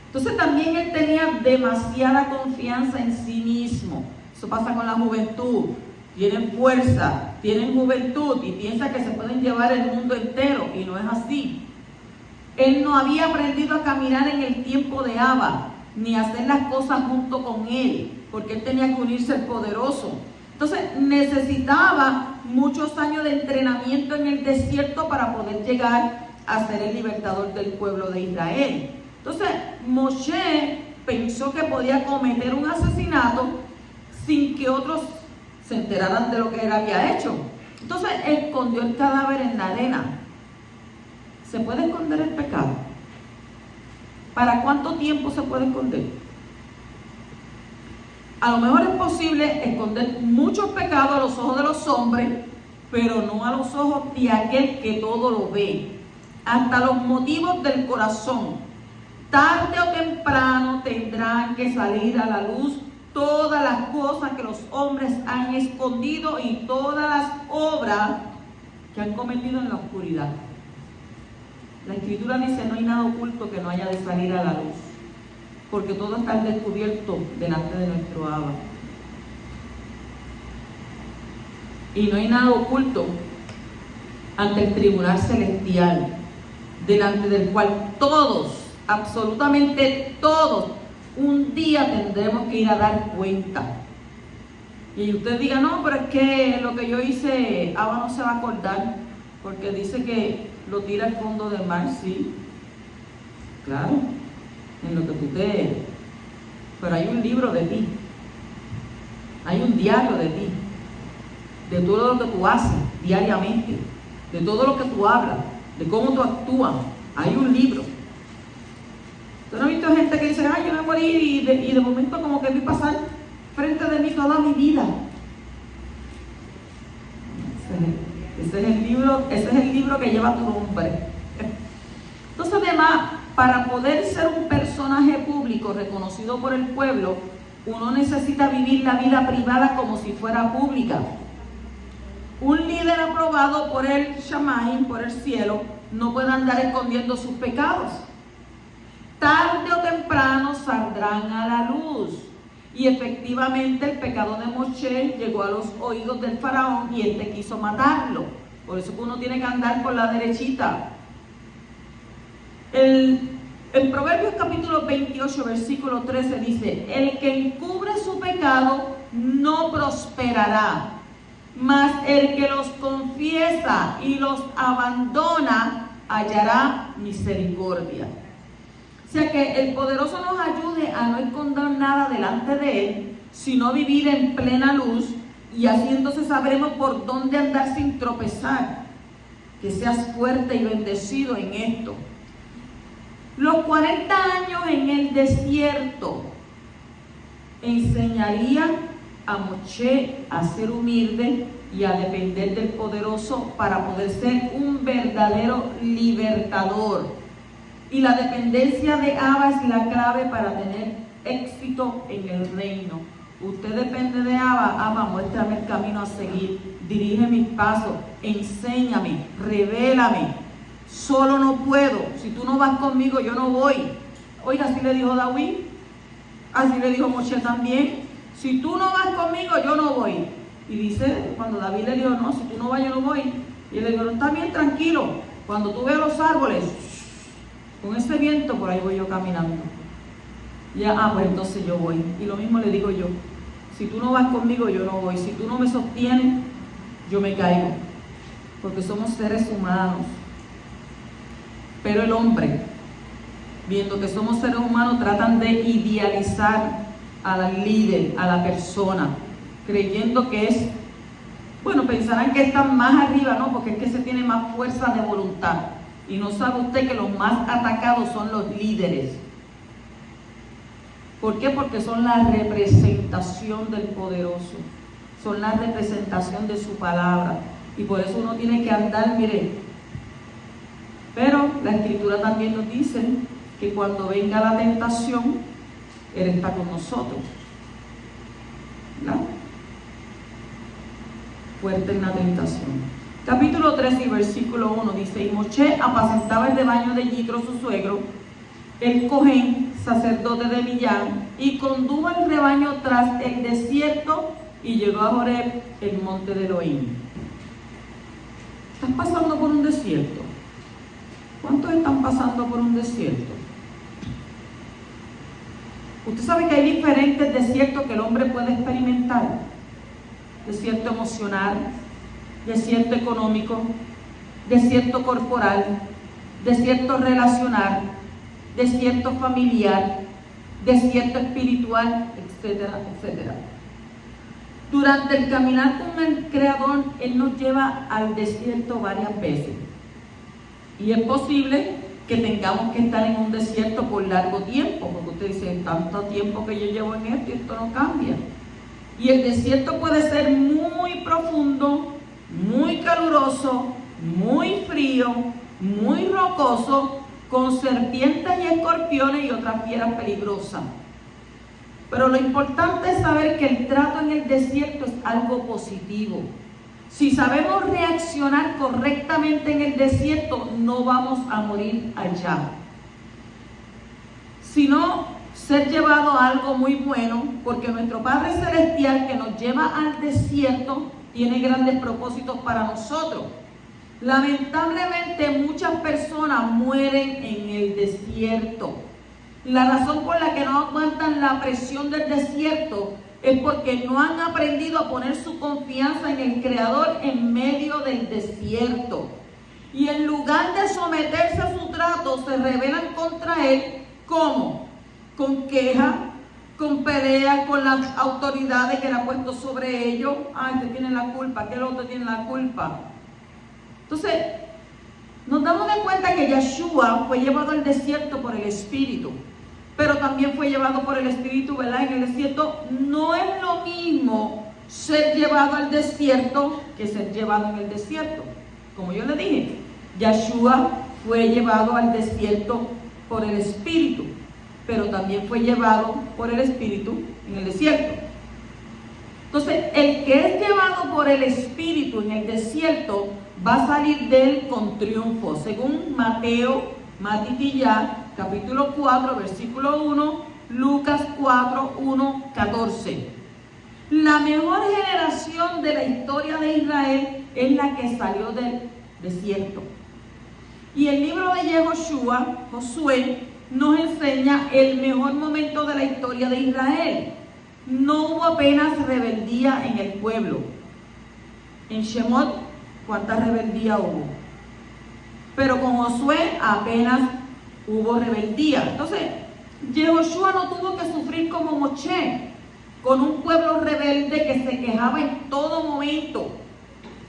Entonces también él tenía demasiada confianza en sí mismo. Eso pasa con la juventud. Tienen fuerza, tienen juventud y piensan que se pueden llevar el mundo entero, y no es así. Él no había aprendido a caminar en el tiempo de Abba, ni a hacer las cosas junto con él, porque él tenía que unirse al poderoso. Entonces necesitaba muchos años de entrenamiento en el desierto para poder llegar a ser el libertador del pueblo de Israel. Entonces Moshe pensó que podía cometer un asesinato sin que otros se enteraran de lo que él había hecho. Entonces escondió el cadáver en la arena. ¿Se puede esconder el pecado? ¿Para cuánto tiempo se puede esconder? A lo mejor es posible esconder muchos pecados a los ojos de los hombres, pero no a los ojos de aquel que todo lo ve. Hasta los motivos del corazón, tarde o temprano, tendrán que salir a la luz todas las cosas que los hombres han escondido y todas las obras que han cometido en la oscuridad. La Escritura dice: no hay nada oculto que no haya de salir a la luz, porque todo está al descubierto delante de nuestro Abba. Y no hay nada oculto ante el tribunal celestial, delante del cual todos, absolutamente todos, un día tendremos que ir a dar cuenta. Y usted diga: no, pero es que lo que yo hice, Abba no se va a acordar, porque dice que lo tira al fondo del mar. Sí, claro, en lo que tú te... Pero hay un libro de ti, hay un diario de ti, de todo lo que tú haces diariamente, de todo lo que tú hablas, de cómo tú actúas. Hay un libro. ¿Tú no has visto gente que dice: ay, yo me morí y de momento como que vi pasar frente de mí toda mi vida? Ese es el libro que lleva tu nombre. Entonces, además, para poder ser un personaje público reconocido por el pueblo, uno necesita vivir la vida privada como si fuera pública. Un líder aprobado por el Shamayim, por el cielo, no puede andar escondiendo sus pecados. Tarde o temprano saldrán a la luz. Y efectivamente el pecado de Moshe llegó a los oídos del faraón y éste quiso matarlo. Por eso que uno tiene que andar por la derechita. En Proverbios capítulo 28, versículo 13 dice: el que encubre su pecado no prosperará, mas el que los confiesa y los abandona hallará misericordia. O sea, que el poderoso nos ayude a no esconder nada delante de él, sino vivir en plena luz, y así entonces sabremos por dónde andar sin tropezar. Que seas fuerte y bendecido en esto. Los 40 años en el desierto enseñarían a Moshe a ser humilde y a depender del poderoso para poder ser un verdadero libertador. Y la dependencia de Abba es la clave para tener éxito en el reino. Usted depende de Abba. Abba, muéstrame el camino a seguir, dirige mis pasos, enséñame, revélame. Solo no puedo. Si tú no vas conmigo, yo no voy. Oiga, así le dijo David, así le dijo Moshe también: si tú no vas conmigo, yo no voy. Y dice, cuando David le dijo: no, si tú no vas, yo no voy. Y él le dijo: no, está bien, tranquilo. Cuando tú veas los árboles, con ese viento, por ahí voy yo caminando. Ya, pues entonces yo voy. Y lo mismo le digo yo: si tú no vas conmigo, yo no voy. Si tú no me sostienes, yo me caigo. Porque somos seres humanos. Pero el hombre, viendo que somos seres humanos, tratan de idealizar al líder, a la persona, creyendo que es, bueno, pensarán que están más arriba, ¿no? Porque es que se tiene más fuerza de voluntad. Y no sabe usted que los más atacados son los líderes. ¿Por qué? Porque son la representación del poderoso. Son la representación de su palabra. Y por eso uno tiene que andar, mire. Pero la Escritura también nos dice que cuando venga la tentación, Él está con nosotros. ¿No? Fuerte en la tentación. Capítulo 3 y versículo 1 dice: y Moshe apacentaba el rebaño de Yitro su suegro, el Cohen, sacerdote de Midian, y condujo el rebaño tras el desierto y llegó a Horeb, el monte de Elohim. ¿Estás pasando por un desierto? ¿Cuántos están pasando por un desierto? Usted sabe que hay diferentes desiertos que el hombre puede experimentar. Desierto emocional, desierto económico, desierto corporal, desierto relacional, desierto familiar, desierto espiritual, etcétera, etcétera. Durante el caminar con el Creador, Él nos lleva al desierto varias veces. Y es posible que tengamos que estar en un desierto por largo tiempo, porque usted dice, tanto tiempo que yo llevo en esto y esto no cambia. Y el desierto puede ser muy profundo, muy caluroso, muy frío, muy rocoso, con serpientes y escorpiones y otras fieras peligrosas. Pero lo importante es saber que el trato en el desierto es algo positivo. Si sabemos reaccionar correctamente en el desierto, no vamos a morir allá, sino ser llevado a algo muy bueno, porque nuestro Padre Celestial que nos lleva al desierto tiene grandes propósitos para nosotros. Lamentablemente muchas personas mueren en el desierto. La razón por la que no aguantan la presión del desierto es porque no han aprendido a poner su confianza en el Creador en medio del desierto. Y en lugar de someterse a su trato, se rebelan contra Él. ¿Cómo? Con queja, con pelea con las autoridades que le ha puesto sobre ellos. Ah, este tiene la culpa, aquel otro tiene la culpa. Entonces, nos damos de cuenta que Yeshua fue llevado al desierto por el Espíritu, pero también fue llevado por el Espíritu, ¿verdad? En el desierto no es lo mismo ser llevado al desierto que ser llevado en el desierto. Como yo le dije, Yeshua fue llevado al desierto por el Espíritu, pero también fue llevado por el Espíritu en el desierto. Entonces, el que es llevado por el Espíritu en el desierto va a salir de él con triunfo, según Mateo, Matitillá, capítulo 4, versículo 1, Lucas 4, 1, 14. La mejor generación de la historia de Israel es la que salió del desierto. Y el libro de Yehoshua, Josué, nos enseña el mejor momento de la historia de Israel. No hubo apenas rebeldía en el pueblo. En Shemot, ¿cuánta rebeldía hubo? Pero con Josué apenas hubo rebeldía. Entonces, Yehoshua no tuvo que sufrir como Moshe, con un pueblo rebelde que se quejaba en todo momento.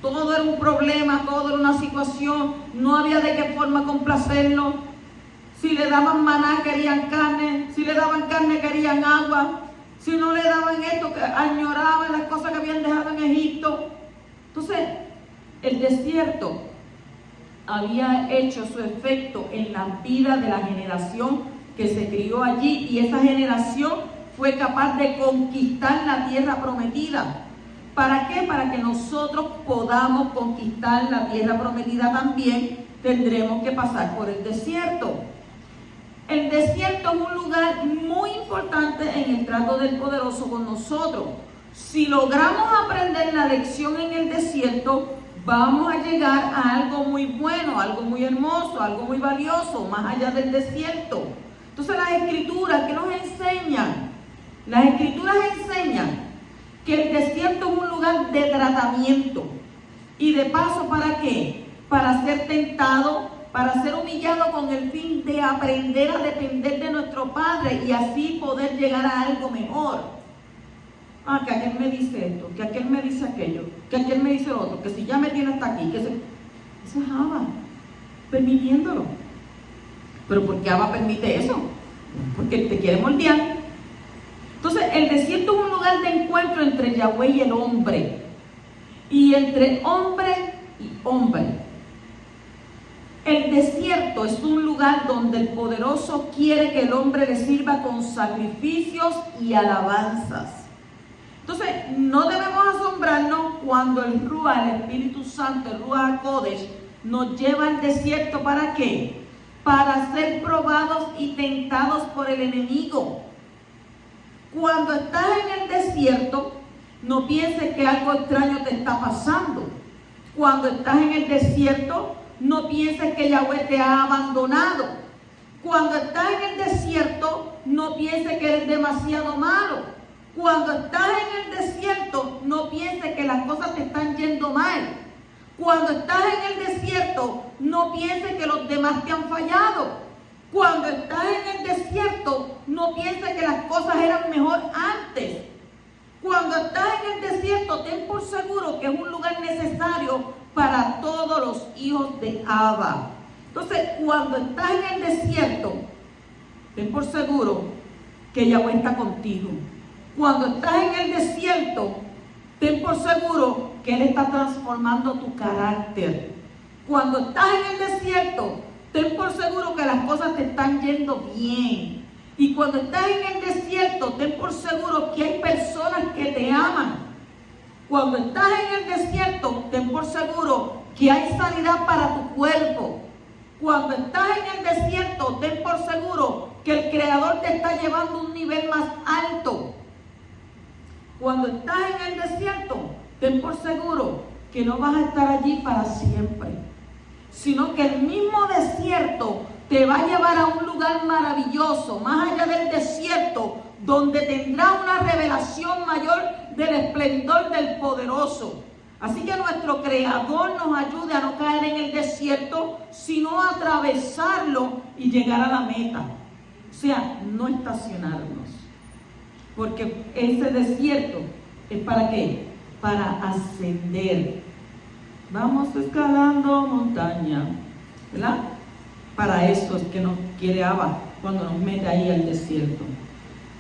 Todo era un problema, todo era una situación, no había de qué forma complacerlo. Si le daban maná querían carne, si le daban carne querían agua, si no le daban esto, que añoraban las cosas que habían dejado en Egipto. Entonces, el desierto había hecho su efecto en la vida de la generación que se crió allí, y esa generación fue capaz de conquistar la tierra prometida. ¿Para qué? Para que nosotros podamos conquistar la tierra prometida también, tendremos que pasar por el desierto. El desierto es un lugar muy importante en el trato del Poderoso con nosotros. Si logramos aprender la lección en el desierto, vamos a llegar a algo muy bueno, algo muy hermoso, algo muy valioso, más allá del desierto. Entonces las Escrituras, ¿qué nos enseñan? Las Escrituras enseñan que el desierto es un lugar de tratamiento. Y de paso, ¿para qué? Para ser tentado, para ser humillado con el fin de aprender a depender de nuestro Padre y así poder llegar a algo mejor. Ah, que aquel me dice esto, que aquel me dice aquello, que aquel me dice otro, que si ya me tiene hasta aquí, que eso es Abba, permitiéndolo. ¿Pero por qué Abba permite eso? Porque te quiere moldear. Entonces, el desierto es un lugar de encuentro entre Yahweh y el hombre, y entre hombre y hombre. El desierto es un lugar donde el Poderoso quiere que el hombre le sirva con sacrificios y alabanzas. Entonces, no debemos asombrarnos cuando el Ruach, el Espíritu Santo, el Ruach HaKodesh, nos lleva al desierto. ¿Para qué? Para ser probados y tentados por el enemigo. Cuando estás en el desierto, no pienses que algo extraño te está pasando. Cuando estás en el desierto, no pienses que Yahweh te ha abandonado. Cuando estás en el desierto, no pienses que eres demasiado malo. Cuando estás en el desierto, no pienses que las cosas te están yendo mal. Cuando estás en el desierto, no pienses que los demás te han fallado. Cuando estás en el desierto, no pienses que las cosas eran mejor antes. Cuando estás en el desierto, ten por seguro que es un lugar necesario para todos los hijos de Abba. Entonces, cuando estás en el desierto, ten por seguro que Yahweh está contigo. Cuando estás en el desierto, ten por seguro que Él está transformando tu carácter. Cuando estás en el desierto, ten por seguro que las cosas te están yendo bien. Y cuando estás en el desierto, ten por seguro que hay personas que te aman. Cuando estás en el desierto, ten por seguro que hay sanidad para tu cuerpo. Cuando estás en el desierto, ten por seguro que el Creador te está llevando a un nivel más alto. Cuando estás en el desierto, ten por seguro que no vas a estar allí para siempre, sino que el mismo desierto te va a llevar a un lugar maravilloso, más allá del desierto, donde tendrás una revelación mayor del esplendor del poderoso. Así que nuestro Creador nos ayude a no caer en el desierto, sino a atravesarlo y llegar a la meta. O sea, no estacionarnos. Porque ese desierto es ¿para qué? Para ascender. Vamos escalando montaña, ¿verdad? Para eso es que nos quiere Abba cuando nos mete ahí al desierto.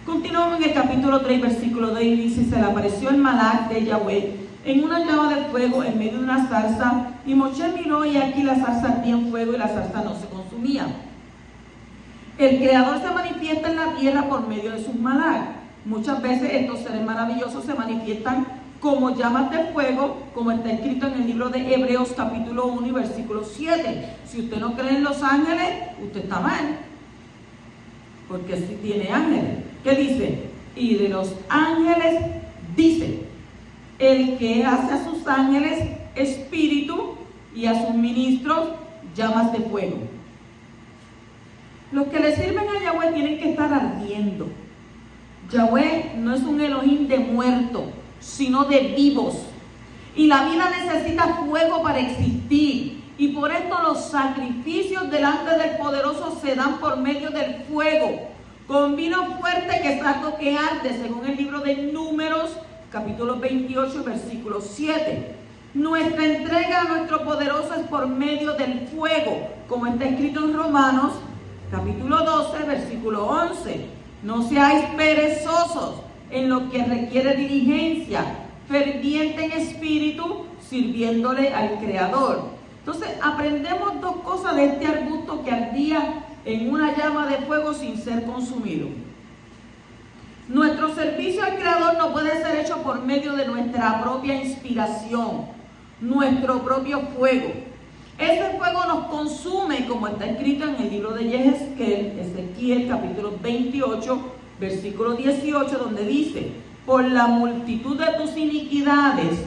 Continuamos en el capítulo 3, versículo 2, y dice: se le apareció el Malach de Yahweh en una llama de fuego en medio de una zarza, y Moshe miró, y aquí la zarza ardía en fuego y la zarza no se consumía. El Creador se manifiesta en la tierra por medio de sus Malach. Muchas veces estos seres maravillosos se manifiestan como llamas de fuego, como está escrito en el libro de Hebreos capítulo 1 y versículo 7. Si usted no cree en los ángeles, usted está mal, porque sí tiene ángeles. ¿Qué dice? Y de los ángeles dice: el que hace a sus ángeles espíritu y a sus ministros llamas de fuego. Los que le sirven a Yahweh tienen que estar ardiendo. Yahweh no es un Elohim de muertos, sino de vivos. Y la vida necesita fuego para existir. Y por esto los sacrificios delante del poderoso se dan por medio del fuego, con vino fuerte que es algo que arde, según el libro de Números, capítulo 28, versículo 7. Nuestra entrega a nuestro poderoso es por medio del fuego, como está escrito en Romanos, capítulo 12, versículo 11. No seáis perezosos en lo que requiere diligencia, ferviente en espíritu, sirviéndole al Creador. Entonces aprendemos dos cosas de este arbusto que ardía en una llama de fuego sin ser consumido. Nuestro servicio al Creador no puede ser hecho por medio de nuestra propia inspiración, nuestro propio fuego. Ese fuego nos consume, como está escrito en el libro de Ezequiel, capítulo 28, versículo 18, donde dice: por la multitud de tus iniquidades,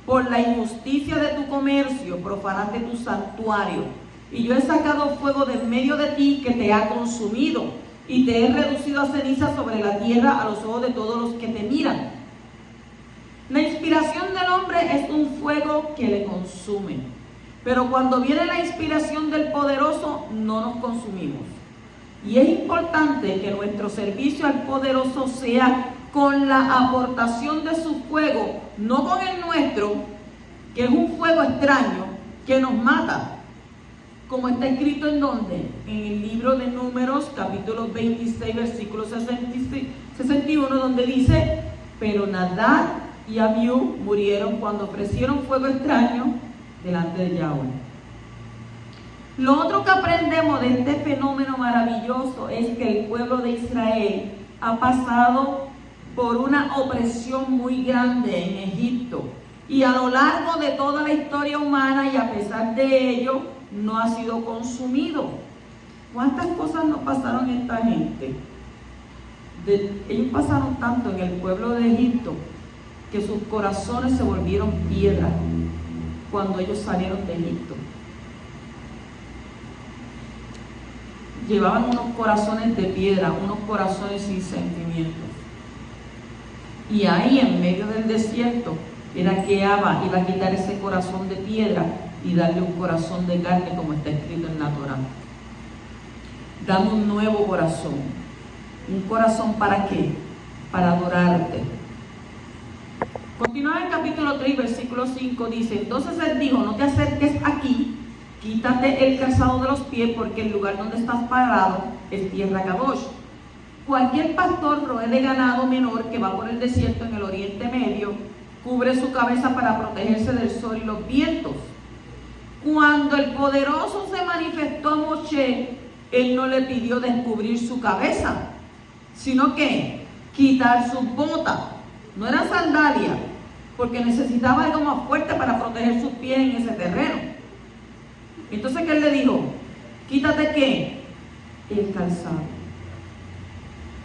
por la injusticia de tu comercio, profanaste tu santuario. Y yo he sacado fuego de en medio de ti que te ha consumido, y te he reducido a ceniza sobre la tierra a los ojos de todos los que te miran. La inspiración del hombre es un fuego que le consume. Pero cuando viene la inspiración del poderoso, no nos consumimos. Y es importante que nuestro servicio al poderoso sea con la aportación de su fuego, no con el nuestro, que es un fuego extraño que nos mata. Como está escrito en donde, en el libro de Números, capítulo 26, versículo 61, donde dice: pero Nadab y Abiú murieron cuando ofrecieron fuego extraño delante de Yahweh. Lo otro que aprendemos de este fenómeno maravilloso es que el pueblo de Israel ha pasado por una opresión muy grande en Egipto. Y a lo largo de toda la historia humana, y a pesar de ello, no ha sido consumido. ¿Cuántas cosas nos pasaron a esta gente? Ellos pasaron tanto en el pueblo de Egipto que sus corazones se volvieron piedra cuando ellos salieron de Egipto. Llevaban unos corazones de piedra, unos corazones sin sentimientos. Y ahí en medio del desierto era que Abba iba a quitar ese corazón de piedra y darle un corazón de carne, como está escrito en la Torá. Dame un nuevo corazón. ¿Un corazón para qué? Para adorarte. Continúa en el capítulo 3, versículo 5, dice: entonces él dijo, no te acerques aquí, quítate el calzado de los pies, porque el lugar donde estás parado es tierra Kadosh. Cualquier pastor roe de ganado menor que va por el desierto en el Oriente Medio, cubre su cabeza para protegerse del sol y los vientos. Cuando el poderoso se manifestó a Moshe, él no le pidió descubrir su cabeza, sino que quitar sus botas. No eran sandalias, porque necesitaba algo más fuerte para proteger sus pies en ese terreno. Entonces, ¿qué él le dijo? Quítate ¿qué? El calzado.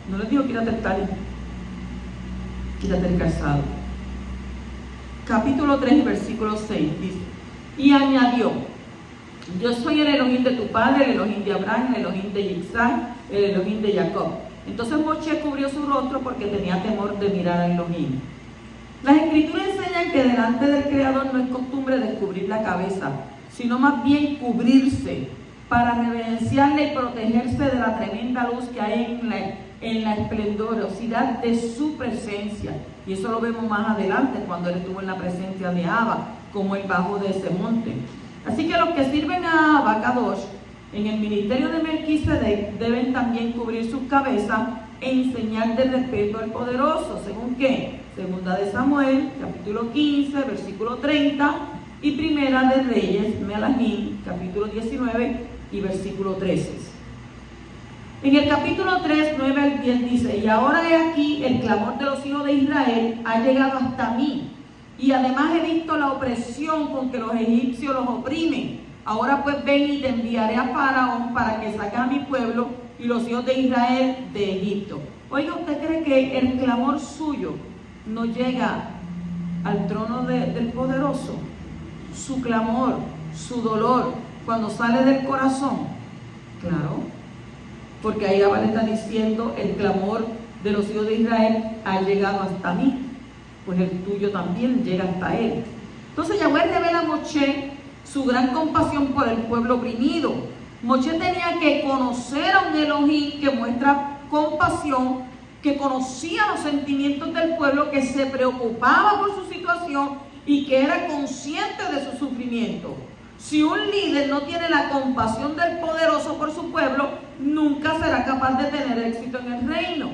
No le dijo quítate el talí, quítate el calzado. Capítulo 3, versículo 6 dice: y añadió: yo soy el Elohim de tu padre, el Elohim de Abraham, el Elohim de Isaac, el Elohim de Jacob. Entonces Moshe cubrió su rostro porque tenía temor de mirar a Elohim. Las escrituras enseñan que delante del Creador no es costumbre descubrir la cabeza, sino más bien cubrirse para reverenciarle y protegerse de la tremenda luz que hay en la esplendorosidad de su presencia. Y eso lo vemos más adelante cuando él estuvo en la presencia de Abba, como él bajó de ese monte. Así que los que sirven a Abba Kadosh en el ministerio de Melquisedec deben también cubrir sus cabezas en señal de respeto al poderoso. ¿Según qué? Segunda de Samuel, capítulo 15, versículo 30, y Primera de Reyes, Melahim, capítulo 19 y versículo 13. En el capítulo 3, 9 al 10 dice: y ahora he aquí el clamor de los hijos de Israel ha llegado hasta mí, y además he visto la opresión con que los egipcios los oprimen. Ahora pues ven y te enviaré a Faraón para que saque a mi pueblo y los hijos de Israel de Egipto. Oiga, ¿usted cree que el clamor suyo no llega al trono del poderoso? Su clamor, su dolor, cuando sale del corazón. Claro, porque ahí Abba le está diciendo: el clamor de los hijos de Israel ha llegado hasta mí, pues el tuyo también llega hasta él. Entonces Yahweh revela a Moshe su gran compasión por el pueblo oprimido. Moshe tenía que conocer a un Elohim que muestra compasión, que conocía los sentimientos del pueblo, que se preocupaba por su situación y que era consciente de su sufrimiento. Si un líder no tiene la compasión del poderoso por su pueblo, nunca será capaz de tener éxito en el reino.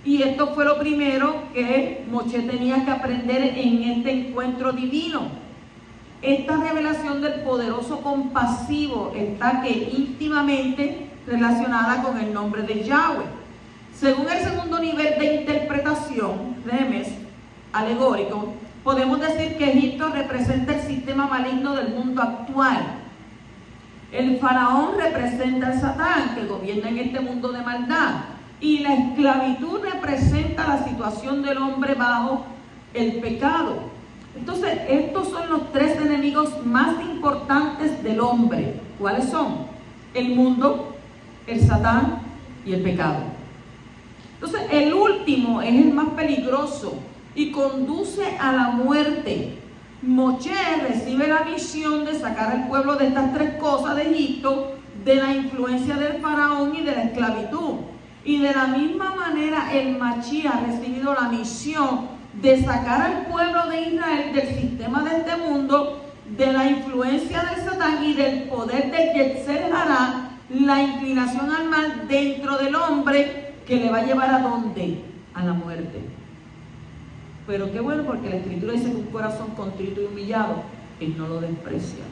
Y esto fue lo primero que Moshe tenía que aprender en este encuentro divino. Esta revelación del poderoso compasivo está íntimamente relacionada con el nombre de Yahweh. Según el segundo nivel de interpretación, remes, alegórico, podemos decir que Egipto representa el sistema maligno del mundo actual. El faraón representa al Satán, que gobierna en este mundo de maldad. Y la esclavitud representa la situación del hombre bajo el pecado. Entonces, estos son los tres enemigos más importantes del hombre. ¿Cuáles son? El mundo, el Satán y el pecado. Entonces, el último es el más peligroso y conduce a la muerte. Moshe recibe la misión de sacar al pueblo de estas tres cosas de Egipto, de la influencia del faraón y de la esclavitud. Y de la misma manera el Mashiach ha recibido la misión de sacar al pueblo de Israel del sistema de este mundo, de la influencia del Satán y del poder del Yetzer Hará, la inclinación al mal dentro del hombre, que le va a llevar ¿a dónde? A la muerte. Pero qué bueno, porque la Escritura dice que un corazón contrito y humillado, Él no lo desprecia.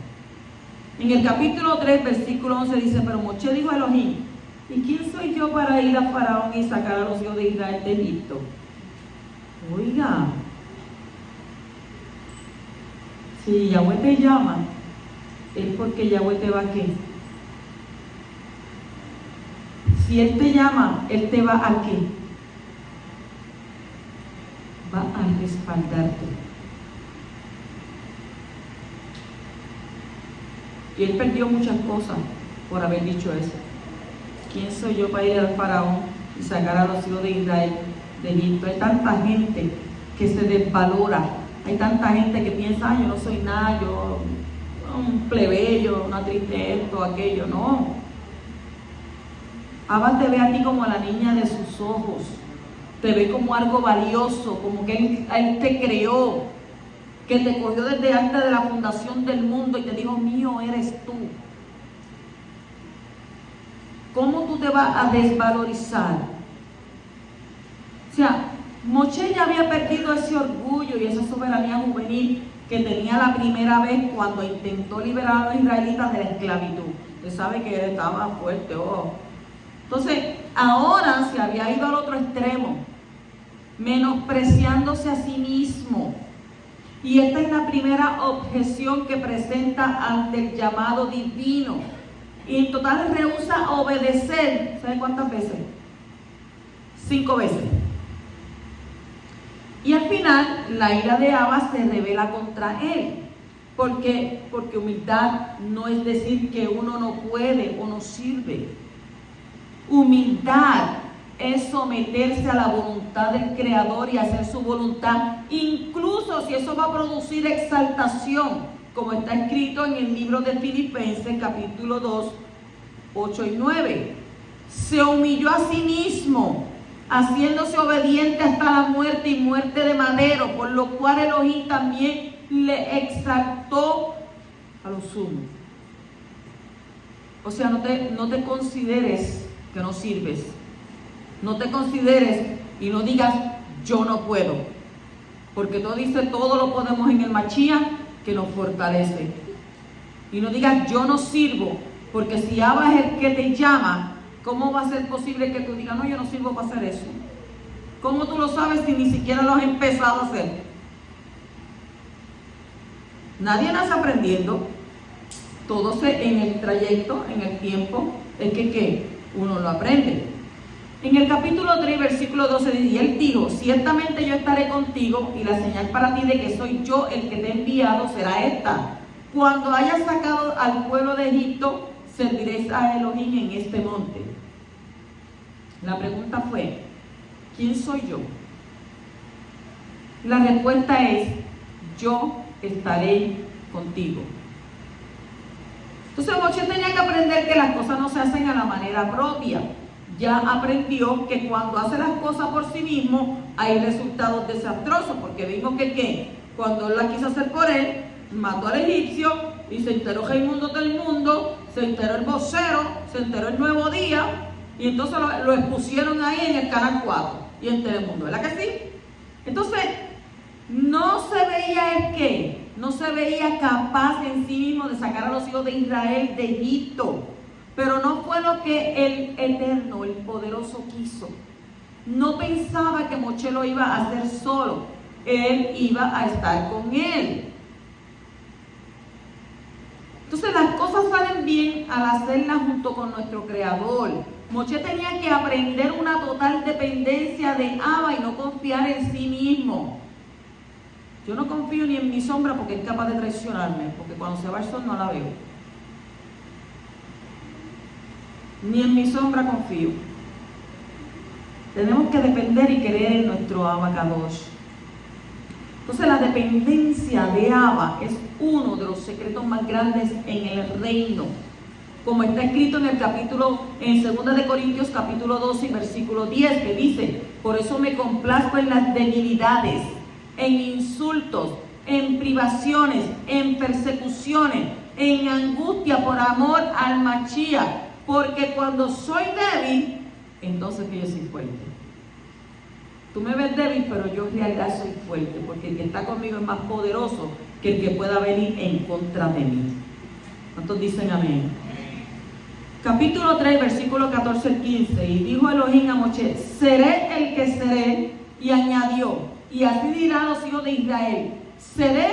En el capítulo 3, versículo 11 dice: pero Moshe dijo a Elohim: ¿y quién soy yo para ir a Faraón y sacar a los hijos de Israel de Egipto? Oiga, si Yahweh te llama, es porque Yahweh te va a qué. Si Él te llama, Él te va a qué. Va a respaldarte. Y él perdió muchas cosas por haber dicho eso. ¿Quién soy yo para ir al faraón y sacar a los hijos de Israel de Egipto? Hay tanta gente que se desvalora. Hay tanta gente que piensa, yo no soy nada, yo un plebeyo, una triste esto, aquello. No. Abba te ve a ti como la niña de sus ojos. Te ve como algo valioso, como que él te creó, que te cogió desde antes de la fundación del mundo y te dijo, mío eres tú. ¿Cómo tú te vas a desvalorizar? O sea, Moshe ya había perdido ese orgullo y esa soberanía juvenil que tenía la primera vez cuando intentó liberar a los israelitas de la esclavitud. Usted sabe que él estaba fuerte. Entonces, ahora se había ido al otro extremo, menospreciándose a sí mismo. Y esta es la primera objeción que presenta ante el llamado divino. Y en total rehúsa obedecer. ¿Sabe cuántas veces? 5 veces. Y al final, la ira de Abba se revela contra él. ¿Por qué? Porque humildad no es decir que uno no puede o no sirve. Humildad es someterse a la voluntad del Creador y hacer su voluntad, incluso si eso va a producir exaltación, como está escrito en el libro de Filipenses, capítulo 2, 8 y 9. Se humilló a sí mismo, haciéndose obediente hasta la muerte y muerte de madero, por lo cual Elohim también le exaltó a lo sumo. O sea, no te consideres que no sirves. No te consideres y no digas, yo no puedo. Porque todo dice, todo lo podemos en el Mashiach que nos fortalece. Y no digas, yo no sirvo. Porque si Abba es el que te llama, ¿cómo va a ser posible que tú digas, no, yo no sirvo para hacer eso? ¿Cómo tú lo sabes si ni siquiera lo has empezado a hacer? Nadie nace aprendiendo. Todo en el trayecto, en el tiempo, es que ¿qué? Uno lo aprende. En el capítulo 3, versículo 12 dice, y él dijo, ciertamente yo estaré contigo, y la señal para ti de que soy yo el que te he enviado será esta. Cuando hayas sacado al pueblo de Egipto, serviréis a Elohim en este monte. La pregunta fue, ¿quién soy yo? La respuesta es, yo estaré contigo. Entonces Moshe tenía que aprender que las cosas no se hacen a la manera propia. Ya aprendió que cuando hace las cosas por sí mismo hay resultados desastrosos, porque vimos que cuando él la quiso hacer por él, mató al egipcio y se enteró Raimundo del mundo, se enteró el vocero, se enteró el Nuevo Día y entonces lo expusieron ahí en el Canal 4 y en Telemundo, ¿verdad que sí? Entonces no se veía no se veía capaz en sí mismo de sacar a los hijos de Israel de Egipto. Pero no fue lo que el Eterno, el Poderoso quiso. No pensaba que Moshe lo iba a hacer solo. Él iba a estar con él. Entonces las cosas salen bien al hacerlas junto con nuestro Creador. Moshe tenía que aprender una total dependencia de Abba y no confiar en sí mismo. Yo no confío ni en mi sombra porque es capaz de traicionarme, porque cuando se va el sol no la veo. Ni en mi sombra confío. Tenemos que depender y creer en nuestro Abba Kadosh. Entonces la dependencia de Abba es uno de los secretos más grandes en el reino. Como está escrito en el capítulo, en 2 de Corintios capítulo 12 y versículo 10, que dice, por eso me complazco en las debilidades, en insultos, en privaciones, en persecuciones, en angustia por amor al Mashiach. Porque cuando soy débil, entonces que yo soy fuerte. Tú me ves débil, pero yo en realidad soy fuerte, porque el que está conmigo es más poderoso que el que pueda venir en contra de mí. ¿Cuántos dicen amén? Capítulo 3, versículo 14 al 15. Y dijo Elohim a Moshe, seré el que seré, y añadió, Y así dirán los hijos de Israel: Seré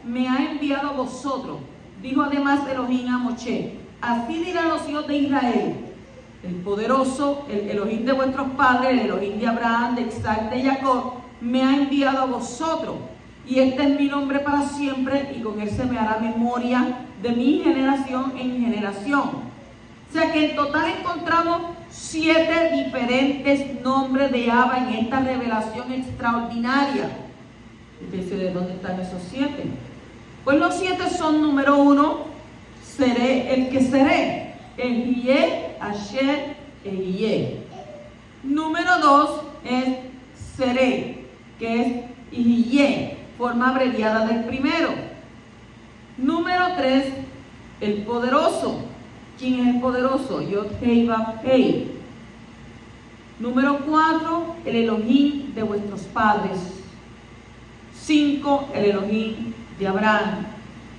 me ha enviado a vosotros. Dijo además Elohim a Moshe: Así dirán los hijos de Israel: el poderoso, el Elohim de vuestros padres, el Elohim de Abraham, de Isaac, de Jacob, me ha enviado a vosotros. Y este es mi nombre para siempre, y con él se me hará memoria de mi generación en generación. O sea que en total encontramos 7 diferentes nombres de Abba en esta revelación extraordinaria. Dice, ¿de dónde están esos 7? Pues los 7 son: número 1, seré el que seré, el Yeh, Asher, el Yeh. Número 2 es seré, que es Yeh, forma abreviada del primero. Número 3, el poderoso. ¿Quién es el poderoso? Yod-Hei Vav-Hei. Número 4, el Elohim de vuestros padres. 5, el Elohim de Abraham.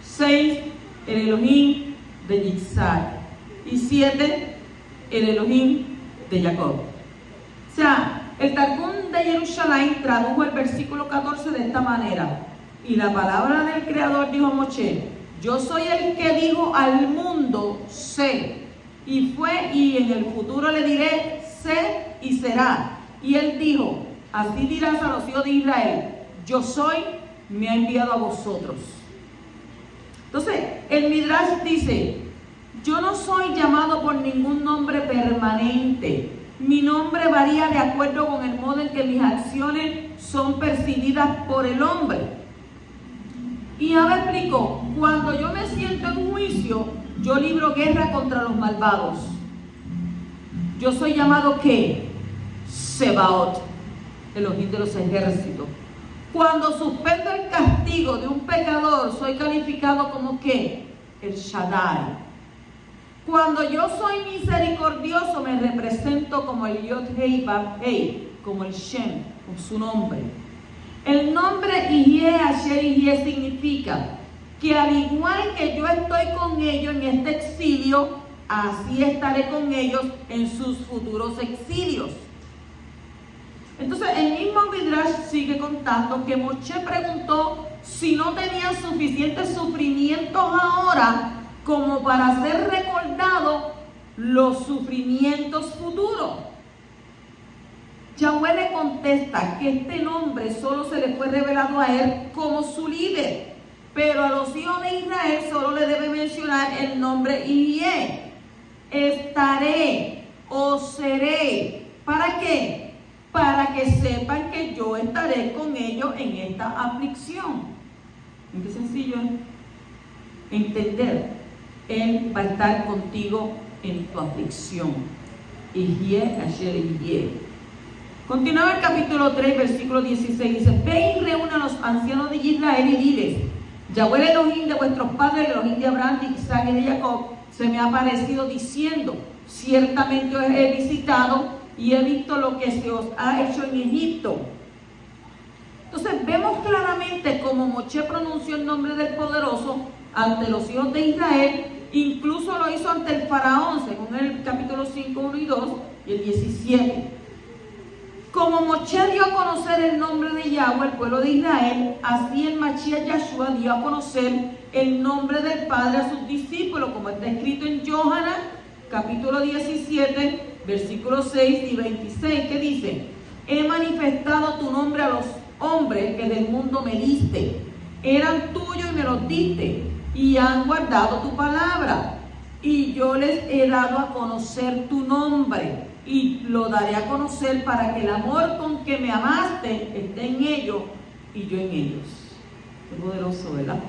6, el Elohim de Isaac. Y 7, el Elohim de Jacob. O sea, el Targum de Jerusalén tradujo el versículo 14 de esta manera: y la palabra del Creador dijo a Moshe: Yo soy el que dijo al mundo, sé, y fue, y en el futuro le diré, sé y será. Y él dijo: Así dirás a los hijos de Israel: Yo soy, me ha enviado a vosotros. Entonces, el Midrash dice: yo no soy llamado por ningún nombre permanente. Mi nombre varía de acuerdo con el modo en que mis acciones son percibidas por el hombre. Y Abba explicó: cuando yo me siento en juicio, yo libro guerra contra los malvados. Yo soy llamado ¿qué? Sebaot, Elohim de los ejércitos. Cuando suspendo el castigo de un pecador, soy calificado como ¿qué? El Shaddai. Cuando yo soy misericordioso, me represento como el Yod-Hei Vav-Hei, como el Shem, con su nombre. El nombre Yeh, Asher y Yeh significa que al igual que yo estoy con ellos en este exilio, así estaré con ellos en sus futuros exilios. Entonces el mismo Midrash sigue contando que Moshe preguntó si no tenían suficientes sufrimientos ahora como para ser recordado los sufrimientos futuros. Yahweh le contesta que este nombre solo se le fue revelado a él como su líder, pero a los hijos de Israel solo le debe mencionar el nombre Yeh. Estaré o seré. ¿Para qué? Para que sepan que yo estaré con ellos en esta aflicción. ¿En qué sencillo es? Entender. Él va a estar contigo en tu aflicción. Yeh, Asher y Yeh. Continúa el capítulo 3, versículo 16. Dice: Ve y reúne a los ancianos de Israel y diles: Yahweh, el Elohim de vuestros padres, el Elohim de Abraham, de Isaac y de Jacob, se me ha aparecido diciendo: ciertamente os he visitado y he visto lo que se os ha hecho en Egipto. Entonces vemos claramente cómo Moshe pronunció el nombre del poderoso ante los hijos de Israel. Incluso lo hizo ante el faraón, según el capítulo 5, 1 y 2 y el 17. Como Moshe dio a conocer el nombre de Yahweh, el pueblo de Israel, así el Mashiach Yahshua dio a conocer el nombre del Padre a sus discípulos, como está escrito en Yohanan, capítulo 17, versículos 6 y 26, que dice: he manifestado tu nombre a los hombres que del mundo me diste. Eran tuyos y me los diste, y han guardado tu palabra. Y yo les he dado a conocer tu nombre, y lo daré a conocer para que el amor con que me amaste esté en ellos y yo en ellos. Qué poderoso, ¿verdad?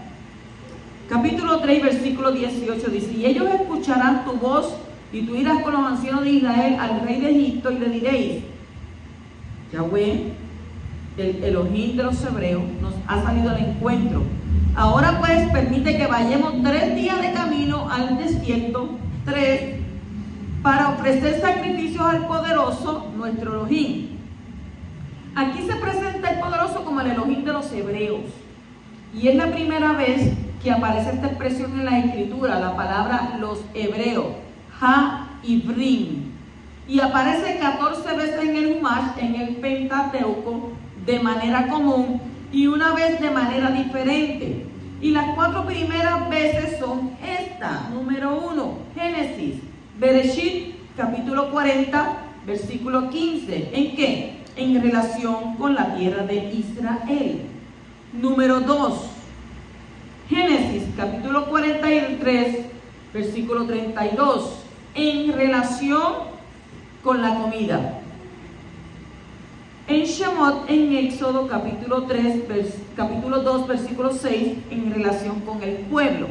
Capítulo 3, versículo 18 dice: y ellos escucharán tu voz, y tú irás con los ancianos de Israel al rey de Egipto, y le diréis: Yahweh, el Elohim de los hebreos, nos ha salido al encuentro. Ahora pues permite que vayamos 3 días de camino al desierto, 3, para ofrecer sacrificios al poderoso, nuestro Elohim. Aquí se presenta el poderoso como el Elohim de los hebreos, y es la primera vez que aparece esta expresión en la escritura, la palabra los hebreos, Ha-Ibrim, y aparece 14 veces en el Humash, en el Pentateuco, de manera común y una vez de manera diferente. Y las 4 primeras veces son estas. Número 1, Génesis, Bereshit, capítulo 40, versículo 15. ¿En qué? En relación con la tierra de Israel. Número 2, Génesis, capítulo 43, versículo 32. En relación con la comida. En Shemot, en Éxodo capítulo 2, versículo 6, en relación con el pueblo.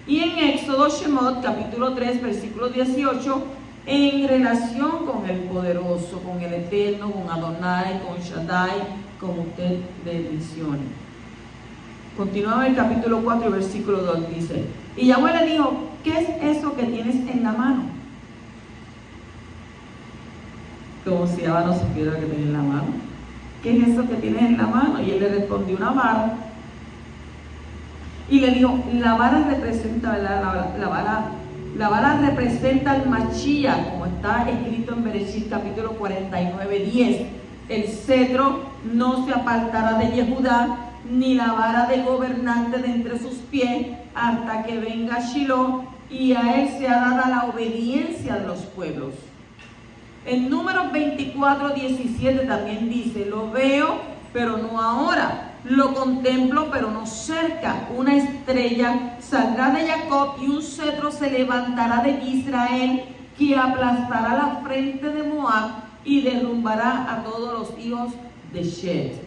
Y en Éxodo, Shemot, capítulo 3, versículo 18, en relación con el poderoso, con el eterno, con Adonai, con Shaddai, como usted le mencione. Continuamos el capítulo 4, versículo 2, dice: y Yahweh le dijo, ¿qué es eso que tienes en la mano? Como si Abba no supiera lo que tenía en la mano. ¿Qué es eso que tienes en la mano? Y él le respondió, una vara. Y le dijo, la vara representa, la vara representa al Mashiach, como está escrito en Bereshit capítulo 49, 10. El cetro no se apartará de Yehudá, ni la vara de gobernante de entre sus pies, hasta que venga Shiloh, y a él sea dada la obediencia de los pueblos. En Números 24, 17 también dice, lo veo, pero no ahora. Lo contemplo, pero no cerca. Una estrella saldrá de Jacob y un cetro se levantará de Israel, que aplastará la frente de Moab y derrumbará a todos los hijos de Shet.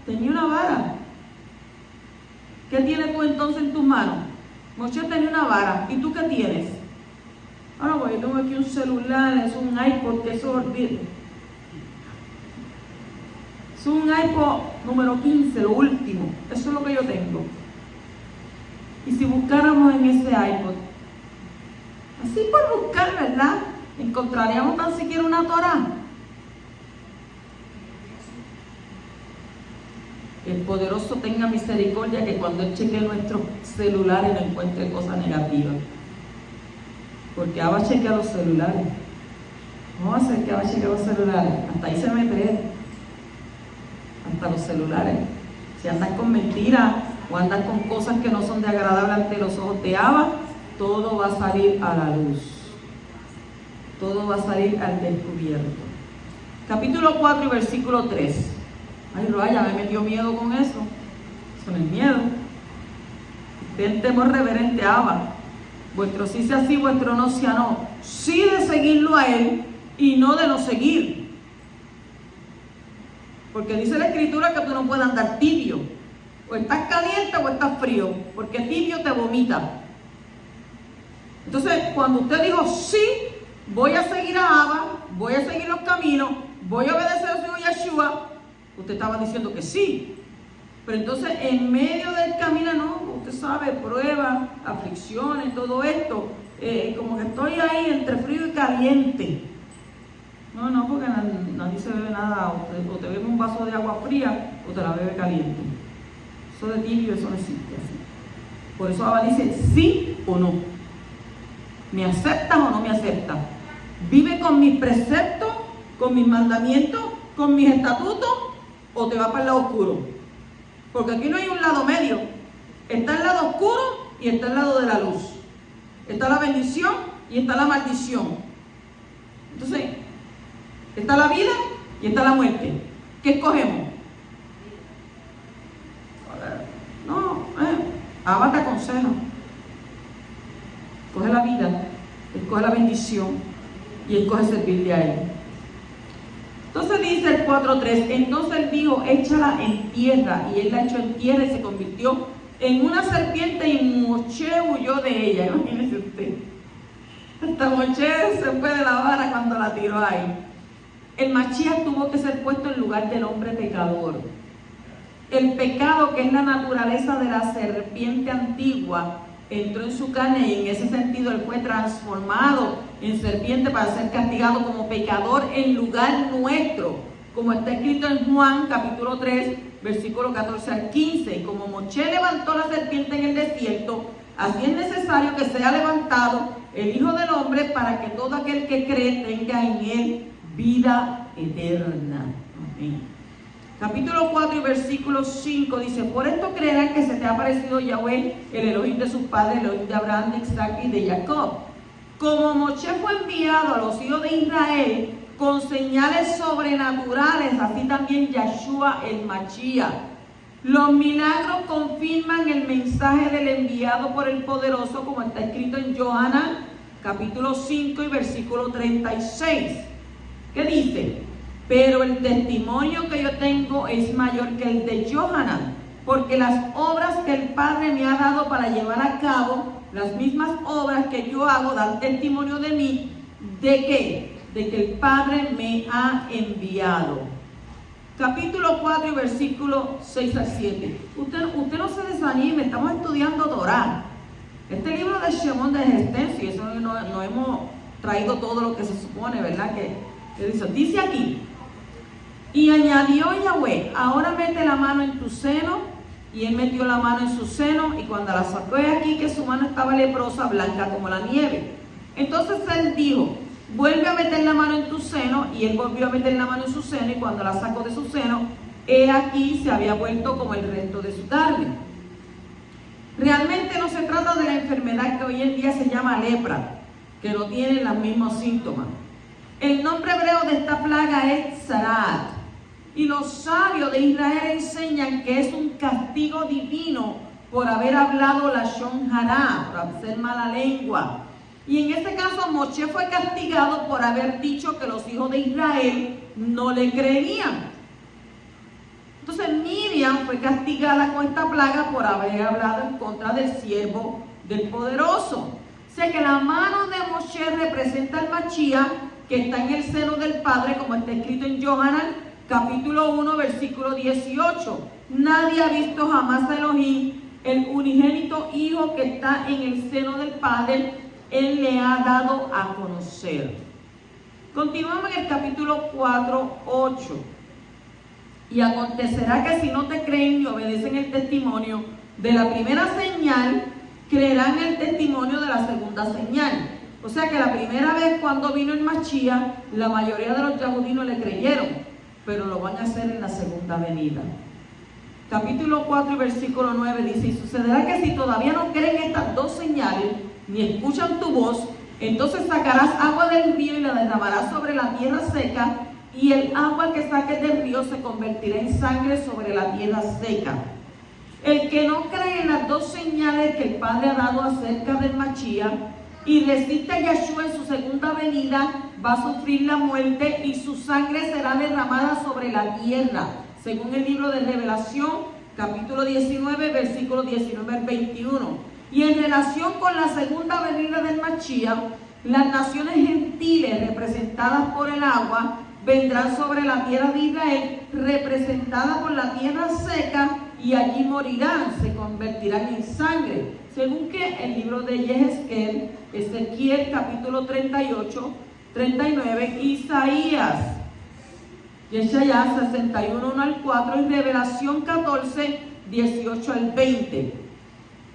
Tenía una vara. ¿Qué tienes tú entonces en tus manos? Moshe tenía una vara. ¿Y tú qué tienes? Ahora voy, tengo aquí un celular, es un iPod, que eso olvide. Es un iPod número 15, lo último. Eso es lo que yo tengo. Y si buscáramos en ese iPod, así por buscar, ¿verdad? Encontraríamos tan siquiera una Torá. El poderoso tenga misericordia, que cuando Él chequee nuestros celulares no encuentre cosas negativas. Porque Abba chequea los celulares. ¿Cómo va a ser que Abba chequea los celulares? Hasta ahí se mete Él. Hasta los celulares. Si andas con mentiras o andas con cosas que no son de agradable ante los ojos de Abba, todo va a salir a la luz. Todo va a salir al descubierto. Capítulo 4 y versículo 3. Ay, Roaya, me metió miedo con eso. Eso no es miedo. Ten temor reverente a Abba. Vuestro sí sea sí, vuestro no sea no. Sí de seguirlo a Él y no de no seguir. Porque dice la Escritura que tú no puedes andar tibio. O estás caliente o estás frío. Porque tibio te vomita. Entonces, cuando usted dijo sí, voy a seguir a Abba, voy a seguir los caminos, voy a obedecer al Señor Yeshua, usted estaba diciendo que sí. Pero entonces, en medio del camino, no, usted sabe, pruebas, aflicciones, todo esto, como que estoy ahí entre frío y caliente. No, porque nadie se bebe nada, o te bebe un vaso de agua fría, o te la bebe caliente. Eso de tibio, eso no existe así. Por eso Abba dice sí o no. ¿Me aceptas o no me aceptas? ¿Vive con mis preceptos, con mis mandamientos, con mis estatutos, o te va para el lado oscuro? Porque aquí no hay un lado medio. Está el lado oscuro y está el lado de la luz. Está la bendición y está la maldición. Entonces, está la vida y está la muerte. ¿Qué escogemos? No, Abba te aconseja. Escoge la vida, escoge la bendición y escoge servirle a Él. Entonces dice el 4.3, entonces Él dijo, échala en tierra, y Él la echó en tierra y se convirtió en una serpiente, y Moshe huyó de ella. Imagínese usted, hasta Moshe se fue de la vara cuando la tiró ahí. El Mashiach tuvo que ser puesto en lugar del hombre pecador. El pecado, que es la naturaleza de la serpiente antigua, entró en su carne, y en ese sentido Él fue transformado en serpiente para ser castigado como pecador en lugar nuestro, como está escrito en Juan capítulo 3 versículo 14 al 15. Y como Moshe levantó la serpiente en el desierto, así es necesario que sea levantado el Hijo del Hombre, para que todo aquel que cree tenga en Él vida eterna. Amén. Capítulo 4 y versículo 5 dice: por esto creerán que se te ha aparecido Yahweh, el Elohim de sus padres, el Elohim de Abraham, de Isaac y de Jacob. Como Moshe fue enviado a los hijos de Israel con señales sobrenaturales, así también Yahshua el Mashiach. Los milagros confirman el mensaje del enviado por el poderoso, como está escrito en Yohanan, capítulo 5 y versículo 36. ¿Qué dice? Pero el testimonio que yo tengo es mayor que el de Yohanan, porque las obras que el Padre me ha dado para llevar a cabo, las mismas obras que yo hago, dan testimonio de mí. ¿De qué? De que el Padre me ha enviado. Capítulo 4 y versículo 6 al 7. Usted no se desanime, estamos estudiando Torah. Este libro de Shemón es extenso y eso no hemos traído todo lo que se supone, ¿verdad? Que dice aquí: y añadió Yahweh, ahora mete la mano en tu seno. Y él metió la mano en su seno, y cuando la sacó de aquí, que su mano estaba leprosa, blanca como la nieve. Entonces él dijo: vuelve a meter la mano en tu seno. Y él volvió a meter la mano en su seno, y cuando la sacó de su seno, he aquí se había vuelto como el resto de su carne. Realmente no se trata de la enfermedad que hoy en día se llama lepra, que no tiene los mismos síntomas. El nombre hebreo de esta plaga es Zarat. Y los sabios de Israel enseñan que es un castigo divino por haber hablado lashon hará, por hacer mala lengua. Y en este caso Moshe fue castigado por haber dicho que los hijos de Israel no le creerían. Entonces Miriam fue castigada con esta plaga por haber hablado en contra del siervo del poderoso. O sea que la mano de Moshe representa al Mashiach, que está en el seno del Padre, como está escrito en Yohanan, capítulo 1, versículo 18. Nadie ha visto jamás a Elohim, el unigénito Hijo que está en el seno del Padre, Él le ha dado a conocer. Continuamos en el capítulo 4, 8. Y acontecerá que si no te creen y obedecen el testimonio de la primera señal, creerán el testimonio de la segunda señal. O sea que la primera vez cuando vino el Mashiach, la mayoría de los yahudinos le creyeron, pero lo van a hacer en la segunda venida. Capítulo 4 y versículo 9 dice: y sucederá que si todavía no creen estas dos señales, ni escuchan tu voz, entonces sacarás agua del río y la derramarás sobre la tierra seca, y el agua que saques del río se convertirá en sangre sobre la tierra seca. El que no cree en las dos señales que el Padre ha dado acerca del Mashiach y resiste a Yahshua en su segunda venida, va a sufrir la muerte y su sangre será derramada sobre la tierra, según el libro de Revelación, capítulo 19, versículo 19 al 21. Y en relación con la segunda venida del Mashiach, las naciones gentiles representadas por el agua vendrán sobre la tierra de Israel, representadas por la tierra seca, y allí morirán, se convertirán en sangre, según que el libro de Yehezkel, Ezequiel capítulo 38, 39, Isaías, Yeshayá 61, 1 al 4 y Revelación 14, 18 al 20.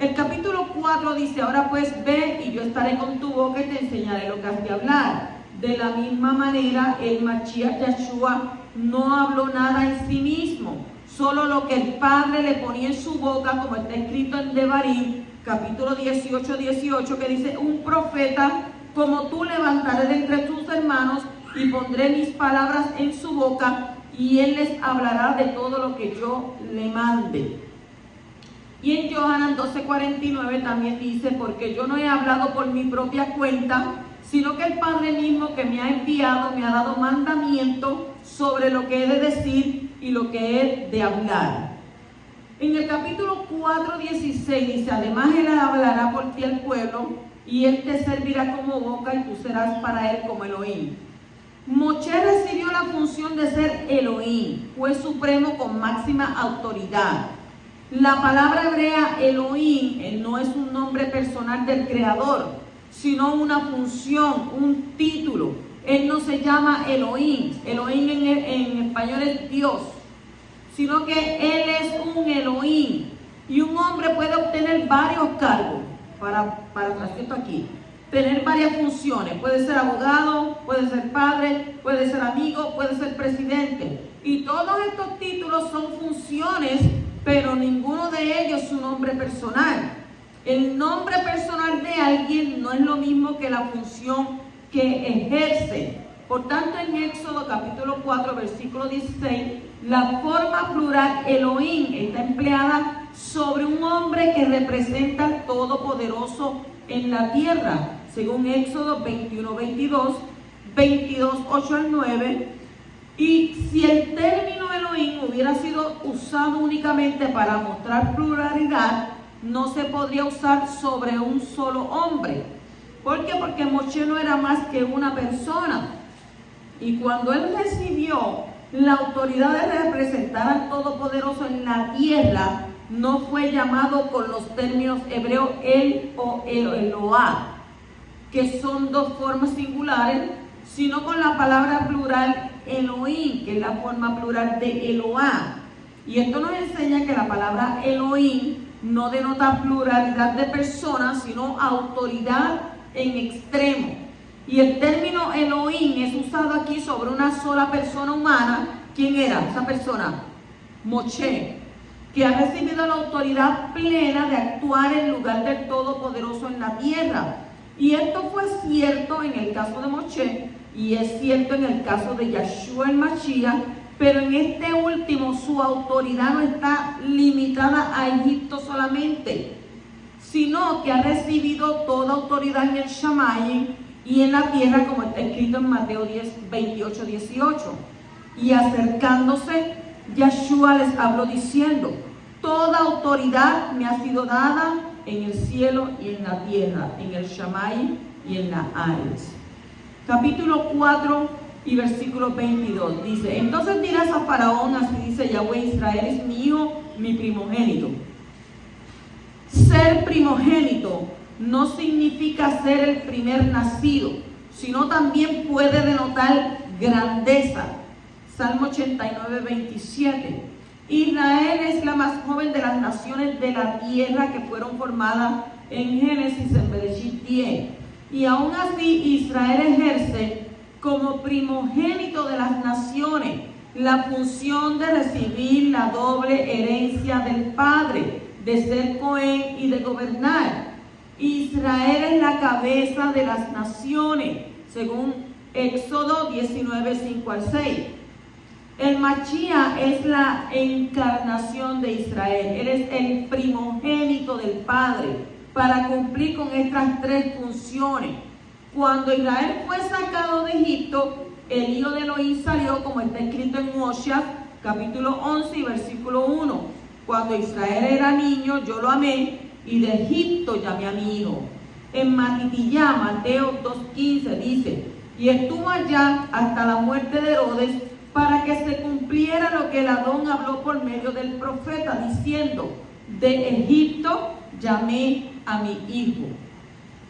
El capítulo 4 dice: ahora pues ve y yo estaré con tu boca y te enseñaré lo que has de hablar. De la misma manera, el Mashiach Yahshua no habló nada en sí mismo, solo lo que el Padre le ponía en su boca, como está escrito en Devarim, capítulo 18, 18, que dice: un profeta como tú levantaré de entre tus hermanos y pondré mis palabras en su boca, y él les hablará de todo lo que yo le mande. Y en Yohanan 12:49 también dice: porque yo no he hablado por mi propia cuenta, sino que el Padre mismo que me ha enviado me ha dado mandamiento sobre lo que he de decir y lo que he de hablar. En el capítulo 4:16 dice: además él hablará por ti al pueblo, y él te servirá como boca, y tú serás para él como Elohim. Moshe recibió la función de ser Elohim, juez supremo con máxima autoridad. La palabra hebrea Elohim no es un nombre personal del Creador, sino una función, un título. Él no se llama Elohim. Elohim en español es Dios, sino que él es un Elohim. Y un hombre puede obtener varios cargos. Para esto aquí. tener varias funciones. Puede ser abogado, puede ser padre, puede ser amigo, puede ser presidente. Y todos estos títulos son funciones, pero ninguno de ellos es un nombre personal. El nombre personal de alguien no es lo mismo que la función que ejerce. Por tanto, en Éxodo capítulo 4, versículo 16, la forma plural Elohim está empleada sobre un hombre que representa al Todopoderoso en la tierra, según Éxodo 21, 22, 22, 8 al 9. Y si el término Elohim hubiera sido usado únicamente para mostrar pluralidad, no se podría usar sobre un solo hombre. ¿Por qué? Porque Moshe no era más que una persona. Y cuando él recibió la autoridad de representar al Todopoderoso en la tierra, no fue llamado con los términos hebreos El o Eloah, que son dos formas singulares, sino con la palabra plural Elohim, que es la forma plural de Eloah. Y esto nos enseña que la palabra Elohim no denota pluralidad de personas, sino autoridad en extremo. Y el término Elohim es usado aquí sobre una sola persona humana. ¿Quién era esa persona? Moshe, que ha recibido la autoridad plena de actuar en lugar del Todopoderoso en la tierra. Y esto fue cierto en el caso de Moshe y es cierto en el caso de Yeshua el Mashiach, pero en este último su autoridad no está limitada a Egipto solamente, sino que ha recibido toda autoridad en el Shamayim y en la tierra, como está escrito en Mateo 10, 28, 18. Y acercándose, Yeshua les habló diciendo: toda autoridad me ha sido dada en el cielo y en la tierra, en el Shamayim y en la Ares. Capítulo 4 y versículo 22 dice: entonces dirás a Faraón, así dice Yahweh, Israel es mi hijo, mi primogénito. Ser primogénito no significa ser el primer nacido, sino también puede denotar grandeza. Salmo 89, 27. Israel es la más joven de las naciones de la tierra que fueron formadas en Génesis, en Bereshit 10. Y aún así Israel ejerce como primogénito de las naciones la función de recibir la doble herencia del Padre, de ser Cohen y de gobernar. Israel es la cabeza de las naciones, según Éxodo 19, 5 al 6. El Mashiach es la encarnación de Israel. Él es el primogénito del Padre para cumplir con estas tres funciones. Cuando Israel fue sacado de Egipto, el hijo de Elohim salió, como está escrito en Oseas, capítulo 11 y versículo 1. Cuando Israel era niño, yo lo amé, y de Egipto llamé a mi hijo. En Matitiyá, Mateo 2:15 dice: y estuvo allá hasta la muerte de Herodes, para que se cumpliera lo que el Adón habló por medio del profeta, diciendo: de Egipto llamé a mi hijo.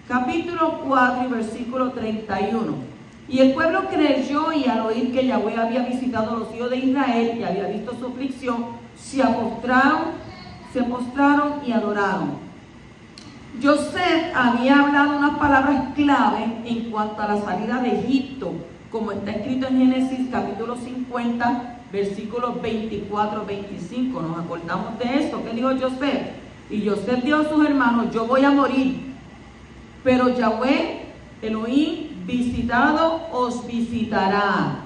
Capítulo 4 y versículo 31. Y el pueblo creyó, y al oír que Yahweh había visitado a los hijos de Israel y había visto su aflicción, se postraron y adoraron. Joseph había hablado unas palabras clave en cuanto a la salida de Egipto, como está escrito en Génesis capítulo 50, versículos 24-25. Nos acordamos de esto. ¿Qué dijo Joseph? Y Joseph dijo a sus hermanos: yo voy a morir, pero Yahweh Elohim visitado os visitará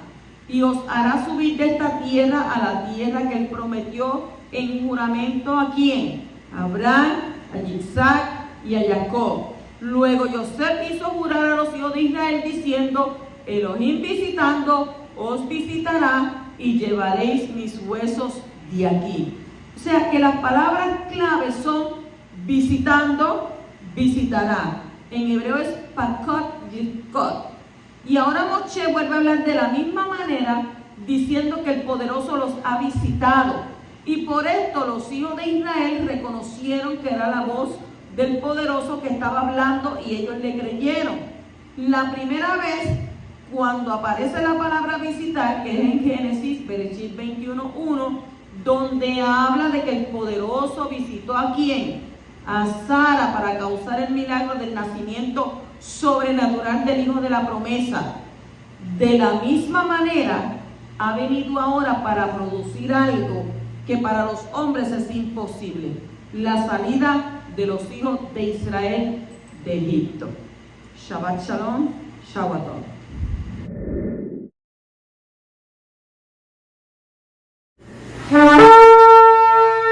y os hará subir de esta tierra a la tierra que él prometió en juramento. ¿A quién? A Abraham, a Isaac y a Jacob. Luego Joseph hizo jurar a los hijos de Israel diciendo: Elohim visitando os visitará y llevaréis mis huesos de aquí. O sea que las palabras claves son visitando, visitará. En hebreo es pakot, yifkot. Y ahora Moshe vuelve a hablar de la misma manera, diciendo que el poderoso los ha visitado. Y por esto los hijos de Israel reconocieron que era la voz del poderoso que estaba hablando y ellos le creyeron. La primera vez cuando aparece la palabra visitar, que es en Génesis, Bereshit 21:1, donde habla de que el poderoso visitó a quién, a Sara, para causar el milagro del nacimiento sobrenatural del Hijo de la promesa, de la misma manera ha venido ahora para producir algo que para los hombres es imposible: la salida de los hijos de Israel de Egipto. Shabbat Shalom, Shabbat.